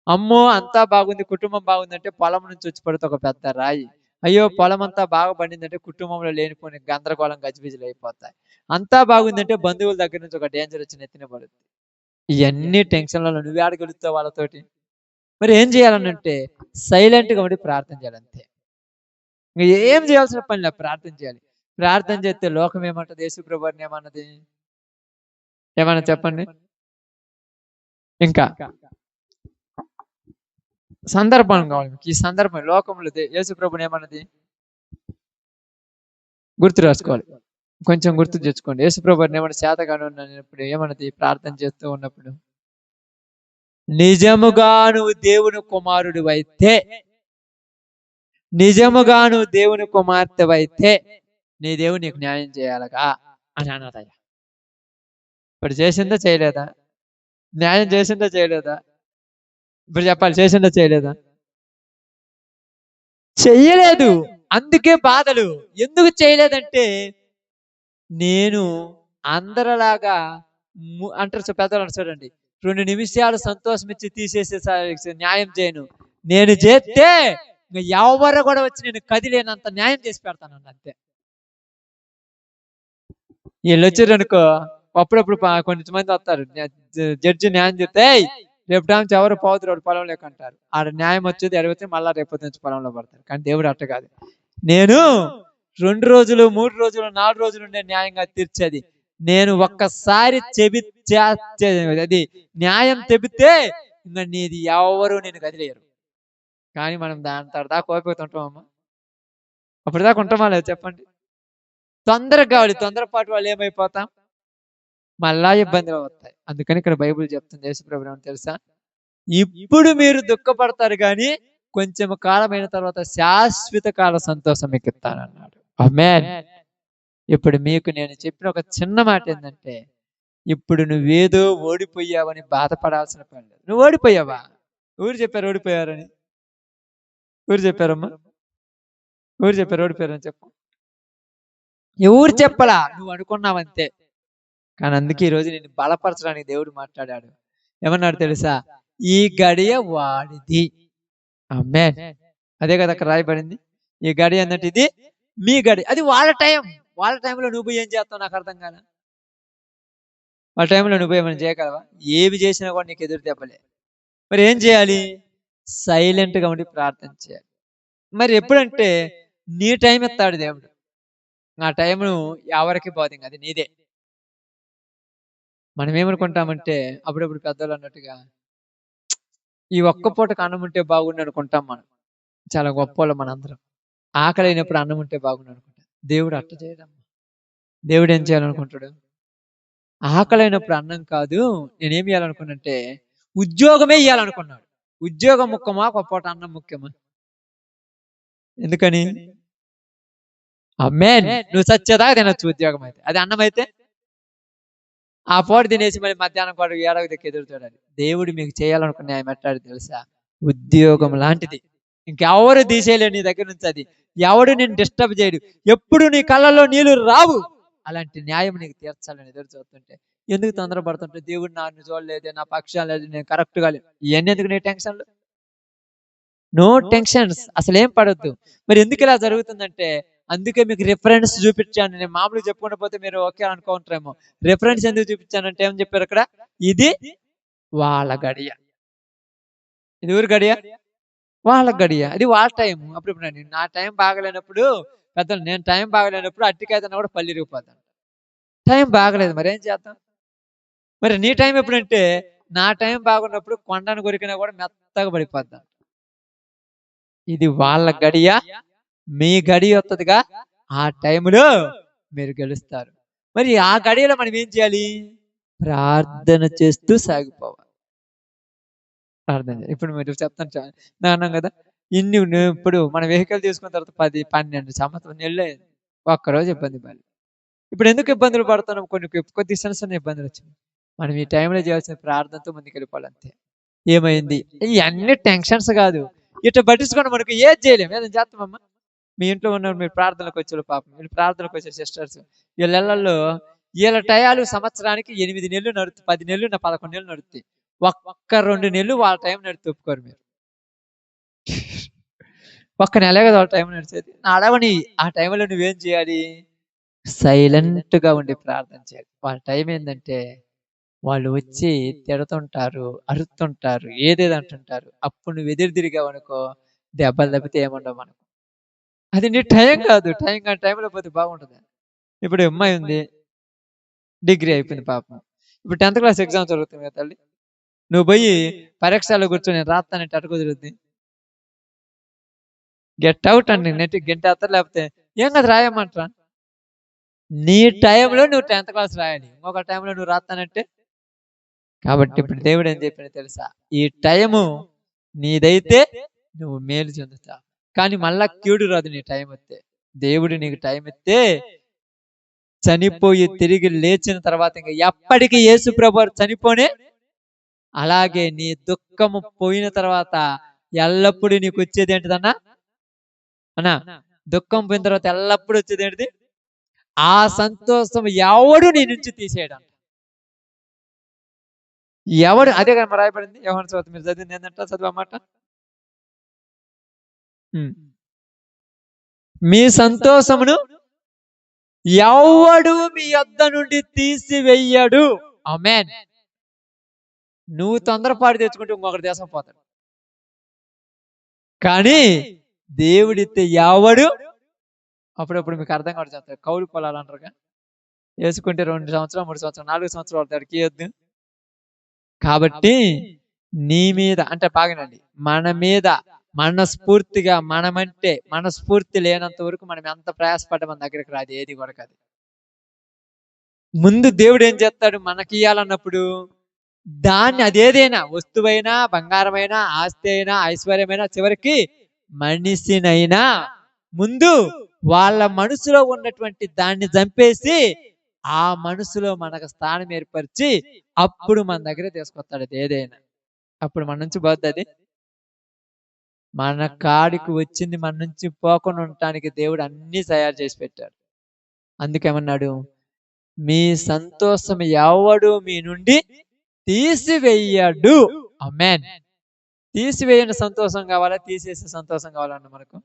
అమ్మో అంతా బాగుంది, కుటుంబం బాగుందంటే పొలం నుంచి వచ్చి పడితే ఒక పెద్ద రాయి. అయ్యో పొలం అంతా బాగా పండిందంటే కుటుంబంలో లేనిపోని గందరగోళం గజిబిజిలు అయిపోతాయి. అంతా బాగుందంటే బంధువుల దగ్గర నుంచి ఒక డేంజర్ వచ్చి నెత్తిన పడుతుంది. ఇవన్నీ టెన్షన్లలో నువ్వే ఆడగలుగుతావు వాళ్ళతోటి. మరి ఏం చేయాలనంటే సైలెంట్గా ఉండి ప్రార్థన చేయాలంతే. ఏం చేయాల్సిన పని లేదు, ప్రార్థన చేయాలి. ప్రార్థన చేస్తే లోకం ఏమంటది? యేసుప్రభుని ఏమన్నది? ఏమన్నా చెప్పండి. ఇంకా సందర్భం కావాలి మీకు. ఈ సందర్భం లోకంలో యేసుప్రభుని ఏమన్నది గుర్తు రాసుకోవాలి, కొంచెం గుర్తు తెచ్చుకోండి. యేసుప్రభుని ఏమన్నా చేతగానే ఉన్నప్పుడు ఏమన్నది? ప్రార్థన చేస్తూ ఉన్నప్పుడు, నిజముగా నువ్వు దేవుని కుమారుడు అయితే, నిజముగా నువ్వు దేవుని కుమార్తె అయితే నీ దేవుడు నీకు న్యాయం చేయాలగా అని అన్నదయ్యా. ఇప్పుడు చేసిందా చేయలేదా? న్యాయం చేసిందా చేయలేదా? ఇప్పుడు చెప్పాలి, చేసిందా చేయలేదా? చెయ్యలేదు. అందుకే బాధలు. ఎందుకు చేయలేదంటే నేను అందరిలాగా అంటారు పెద్దలు, చూడండి, 2 నిమిషాలు సంతోషం ఇచ్చి తీసేసే న్యాయం చేయను. నేను చేస్తే ఎవరు కూడా వచ్చి నేను కదిలేనంత న్యాయం చేసి పెడతాను అంతే. వీళ్ళు వచ్చారు అనుకో, అప్పుడప్పుడు కొంతమంది వస్తారు, జడ్జి న్యాయం చెప్తే రేపు టైం ఎవరు పోతురు వాడు పొలం లేకంటారు. ఆడ న్యాయం వచ్చేది ఎడవతే మళ్ళా రేపు నుంచి పొలంలో పడతారు. కానీ దేవుడు అట్ట కాదు. నేను 2 రోజులు 3 రోజులు 4 రోజులు ఉండే న్యాయంగా తీర్చేది నేను ఒక్కసారి అది న్యాయం చెబితే ఇంకా నీది ఎవరు నేను కదిలేయరు. కానీ మనం దాని దాకా ఓపికతుంటామమ్మా? అప్పటిదాకా ఉంటామా లేదు చెప్పండి? తొందరగా కావాలి, తొందరపాటు వాళ్ళు ఏమైపోతాం, మళ్ళా ఇబ్బందులు వస్తాయి. అందుకని ఇక్కడ బైబిల్ చెప్తుంది యేసుప్రభు ఏమని తెలుసా? ఇప్పుడు మీరు దుఃఖపడతారు కానీ కొంచెం కాలమైన తర్వాత శాశ్వత కాల సంతోషం మీకు ఇస్తానన్నాడు. ఆమేన్. ఇప్పుడు మీకు నేను చెప్పిన ఒక చిన్న మాట ఏంటంటే, ఇప్పుడు నువ్వేదో ఓడిపోయావని బాధపడాల్సిన పని లేదు. నువ్వు ఓడిపోయావా? ఎవరు చెప్పారు ఓడిపోయారని? ఎవరు చెప్పారమ్మా? ఎవరు చెప్పారు ఓడిపోయారని? చెప్పు. ఎవరు చెప్పలా, నువ్వు అనుకున్నావంతే. కానీ అందుకే ఈరోజు నేను బలపరచడానికి దేవుడు మాట్లాడాడు. ఏమన్నాడు తెలుసా? ఈ గడియ వాడిది. ఆమేన్. అదే కదా అక్కడ రాయబడింది. ఈ గడియ అన్నట్టు ఇది మీ గడి, అది వాళ్ళ టైం. వాళ్ళ టైంలో నువ్వు ఏం చేస్తావు నాకు అర్థం కాదా? వాళ్ళ టైంలో నువ్వు ఏమైనా చేయగలవా? ఏవి చేసినా కూడా నీకు ఎదురు దెబ్బలే. మరి ఏం చేయాలి? సైలెంట్గా ఉండి ప్రార్థన చేయాలి. మరి ఎప్పుడంటే నీ టైం ఇస్తాడు దేవుడు. ఆ టైంను ఎవరికి పోదు, అది నీదే. మనం ఏమనుకుంటామంటే అప్పుడప్పుడు పెద్దలు అన్నట్టుగా ఈ ఒక్క పూటకు అన్నం ఉంటే బాగుండు అనుకుంటాం. మనం చాలా గొప్పవాళ్ళం మనందరం. ఆకలి అయినప్పుడు అన్నం ఉంటే బాగుండు అనుకుంటాం. దేవుడు అట్ట చేయడమ్మా. దేవుడు ఏం చేయాలనుకుంటాడు? ఆకలైనప్పుడు అన్నం కాదు, నేనేం ఇవ్వాలనుకున్నంటే ఉద్యోగమే ఇవ్వాలనుకున్నాడు. ఉద్యోగం ముఖ్యమా, ఒక పూట అన్నం ముఖ్యమా? ఎందుకని? ఆమేన్. నువ్వు చచ్చేదాకా తినొచ్చు ఉద్యోగం అయితే. అది అన్నం అయితే ఆ పూట తినేసి మళ్ళీ మధ్యాహ్నం కూడా ఏడాది దిక్కు ఎదురుతాడు. దేవుడు మీకు చేయాలనుకున్న న్యాయం ఎట్టాడు తెలుసా? ఉద్యోగం లాంటిది. ఇంకెవరు తీసేయలేరు నీ దగ్గర నుంచి. అది ఎవడు నేను డిస్టర్బ్ చేయడు. ఎప్పుడు నీ కళ్ళలో నీళ్లు రావు. అలాంటి న్యాయం నీకు తీర్చాలని ఎదురు చూస్తుంటే ఎందుకు తొందరపడుతుంటే, దేవుడు నన్ను చూడలేదు, నా పక్షాలు లేదు, నేను కరెక్ట్గా లేదు, ఇవన్నీ ఎందుకు నీ టెన్షన్లు? నో టెన్షన్స్, అసలు ఏం పడద్దు. మరి ఎందుకు ఇలా జరుగుతుందంటే, అందుకే మీకు రిఫరెన్స్ చూపించాను. నేను మామూలుగా చెప్పుకుంటూ పోతే మీరు ఓకే అనుకుంటారేమో. రిఫరెన్స్ ఎందుకు చూపించానంటే ఏమని చెప్పారు అక్కడ? ఇది వాళ్ళ గడియ. ఇది ఊరు గడియ, వాళ్ళ గడియ, అది వాళ్ళ టైం. అప్పుడు నా టైం బాగలేనప్పుడు పెద్దలు, నేను టైం బాగలేనప్పుడు అట్టికైతే కూడా పల్లి ఇరిగిపోతాను. టైం బాగలేదు, మరి ఏం చేద్దాం? మరి నీ టైం ఎప్పుడంటే, నా టైం బాగున్నప్పుడు కొండను కొరికినా కూడా మెత్తగా పడిపోద్దాం. ఇది వాళ్ళ గడియ, మీ గడియ వస్తుందిగా, ఆ టైంలో మీరు గెలుస్తారు. మరి ఆ గడియలో మనం ఏం చేయాలి? ప్రార్థన చేస్తూ సాగిపోవాలి. ప్రార్థన ఇప్పుడు మీరు చెప్తాను నేను అన్నాం కదా, ఇన్ని ఇప్పుడు మన వెహికల్ తీసుకున్న తర్వాత 10-12 సంవత్సరం నెలలు ఒక్కరోజు ఇబ్బంది పడాలి. ఇప్పుడు ఎందుకు ఇబ్బందులు పడుతున్నాం? కొద్ది చిన్న ఇబ్బందులు వచ్చింది. మనం ఈ టైంలో చేయాల్సిన ప్రార్థనతో ముందుకు వెళ్ళిపోవాలి అంతే. ఏమైంది? ఇవన్నీ టెన్షన్స్ కాదు, ఇట్లా పట్టించుకొని మనకు ఏది చేయలేము. ఏదైనా చేస్తామమ్మా? మీ ఇంట్లో ఉన్నప్పుడు మీరు ప్రార్థనకు వచ్చారు, పాపం వీళ్ళు ప్రార్థనకు వచ్చే సిస్టర్స్, వీళ్ళల్లో వీళ్ళ టయాలు సంవత్సరానికి 8 నెలలు నడుస్తుంది, 10 నెలలు, 11 నెలలు నడుస్తాయి. ఒక్క 2 నెలలు వాళ్ళ టైం నడితే ఒప్పుకోరు మీరు. ఒక్క నెలే కదా వాళ్ళ టైం నడిచేది. నడవని ఆ టైంలో నువ్వేం చేయాలి? సైలెంట్ గా ఉండి ప్రార్థన చేయాలి. వాళ్ళ టైం ఏంటంటే, వాళ్ళు వచ్చి తిడుతుంటారు, అరుస్తుంటారు, ఏదేదో అంటుంటారు. అప్పుడు నువ్వు ఎదురు తిరిగావు అనుకో, దెబ్బలు తప్పితే ఏముండవు మనకు. అది నీ టైం కాదు. టైం కాని టైంలో పోతే బాగుంటుంది. ఇప్పుడు అమ్మాయి ఉంది, డిగ్రీ అయిపోయింది పాపం. ఇప్పుడు 10th క్లాస్ ఎగ్జామ్ జరుగుతుంది కదా తల్లి. నువ్వు పోయి పరీక్షలో కూర్చొని నేను రాస్తానంటే అటు కుదురుద్ది? గెట్ అవుట్ అండి, నెట్ గెంటేస్తారు. లేకపోతే ఏం కదా రాయమంటారా? నీ టైంలో నువ్వు 10th క్లాస్ రాయాలి, ఇంకొక టైంలో నువ్వు రాస్తానంటే. కాబట్టి ఇప్పుడు దేవుడు ఏం చెప్పాడో తెలుసా? ఈ టైము నీదైతే నువ్వు మేలు చెందుతావు, కానీ మళ్ళా కీడు రాదు నీ టైం వస్తే. దేవుడు నీకు టైం ఇస్తే చనిపోయి తిరిగి లేచిన తర్వాత ఇంకా ఎప్పటికీ యేసు ప్రభువు చనిపోనే. అలాగే నీ దుఃఖము పోయిన తర్వాత ఎల్లప్పుడూ నీకు వచ్చేది ఏంటిదన్నా? అన్నా, దుఃఖం పోయిన తర్వాత ఎల్లప్పుడూ వచ్చేది ఏంటిది? ఆ సంతోషం ఎవడు నీ నుంచి తీసేయడం. ఎవడు? అదే కదా రాయబడింది యోహాను సువార్త. మీరు చదివింది ఏంటంట? చదివమాట, మీ సంతోషమును ఎవడు మీ యొద్ద నుండి తీసివేయడు. ఆమేన్. నువ్వు తొందరపాటు తెచ్చుకుంటే ఇంకొకటి దేశం పోతాడు, కానీ దేవుడితే ఎవడు. అప్పుడప్పుడు మీకు అర్థం కావడం చేస్తారు, కౌలు పొలాలు అంటారుగా, వేసుకుంటే 2 సంవత్సరాలు 3 సంవత్సరాలు 4 సంవత్సరాలు వాడికి ఇవ్వద్దు. కాబట్టి నీ మీద అంటే బాగానండి, మన మీద మనస్ఫూర్తిగా మనమంటే మనస్ఫూర్తి లేనంత వరకు మనం ఎంత ప్రయాసపడ్డ మన దగ్గరికి రాదు ఏది కూడా కాదు. ముందు దేవుడు ఏం చేస్తాడు మనకి ఇవ్వాలన్నప్పుడు దాన్ని అదేదైనా వస్తువైనా బంగారమైనా ఆస్తి అయినా ఐశ్వర్యమైనా చివరికి మనిషినైనా ముందు వాళ్ళ మనసులో ఉన్నటువంటి దాన్ని చంపేసి ఆ మనసులో మనకు స్థానం ఏర్పరిచి అప్పుడు మన దగ్గర తీసుకొస్తాడు అది ఏదైనా. అప్పుడు మన నుంచి పోద్ది అది. మన కాడికి వచ్చింది మన నుంచి పోకుండా ఉండటానికి దేవుడు అన్ని తయారు చేసి పెట్టాడు. అందుకేమన్నాడు, మీ సంతోషం ఎవడు మీ నుండి తీసివేయడు. ఆమేన్. తీసివేయని సంతోషం కావాలా, తీసేసే సంతోషం కావాలన్న మనకు?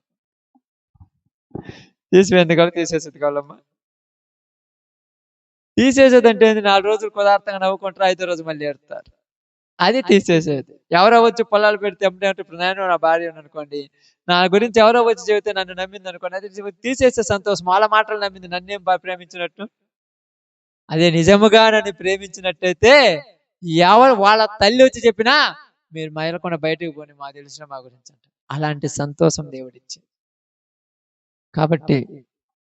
తీసివేయండి కావాలి, తీసేసేది కావాలమ్మా. తీసేసేదంటే 4 రోజులు పదార్థంగా నవ్వుకుంటారు, 5వ రోజు మళ్ళీ ఏడతారు. అది తీసేసేది. ఎవరో వచ్చి పొలాలు పెడితే అంటే ఇప్పుడు నేను నా భార్య అనుకోండి, నా గురించి ఎవరో వచ్చి చెబితే నన్ను నమ్మింది అనుకోండి, అది తీసేసే సంతోషం. వాళ్ళ మాటలు నమ్మింది, నన్నేం ప్రేమించినట్టు. అదే నిజముగా నన్ను ప్రేమించినట్టయితే ఎవరు వాళ్ళ తల్లి వచ్చి చెప్పినా మీరు మైలకుండా బయటకు పోని మాకు తెలిసిన మా గురించి అంట. అలాంటి సంతోషం దేవుడిచ్చింది. కాబట్టి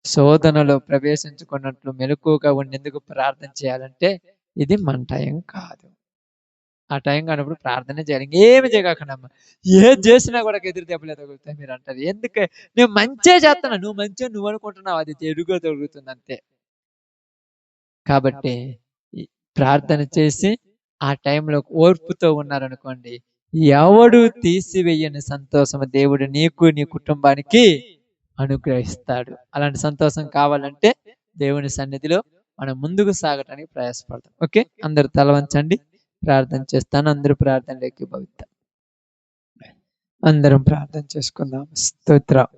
శోధనలో ప్రవేశించుకున్నట్లు మెలకువగా ఉండేందుకు ప్రార్థన చేయాలంటే ఇది మన టైం కాదు. ఆ టైం కానప్పుడు ప్రార్థన చేయాలి. ఇంకేమి చేయకుండా ఏది చేసినా కూడా ఎదురు దెబ్బలే తగులుతాయి. మీరు అంటారు ఎందుకే, నేను మంచిగా చేస్తున్నా, నువ్వు మంచిగా నువ్వు అనుకుంటున్నావు, అది చెడుగా తగులుతుంది అంతే. కాబట్టి ప్రార్థన చేసి ఆ టైంలో ఓర్పుతో ఉన్నారనుకోండి, ఎవడు తీసివేయని సంతోషం దేవుడు నీకు నీ కుటుంబానికి అనుగ్రహిస్తాడు. అలాంటి సంతోషం కావాలంటే దేవుని సన్నిధిలో మనం ముందుకు సాగటానికి ప్రయాసపడతాం. ఓకే, అందరూ తల వంచండి, ప్రార్థన చేస్తాను. అందరూ ప్రార్థనలోకి భవిద్దాం. అందరం ప్రార్థన చేసుకుందాం. స్తోత్రం.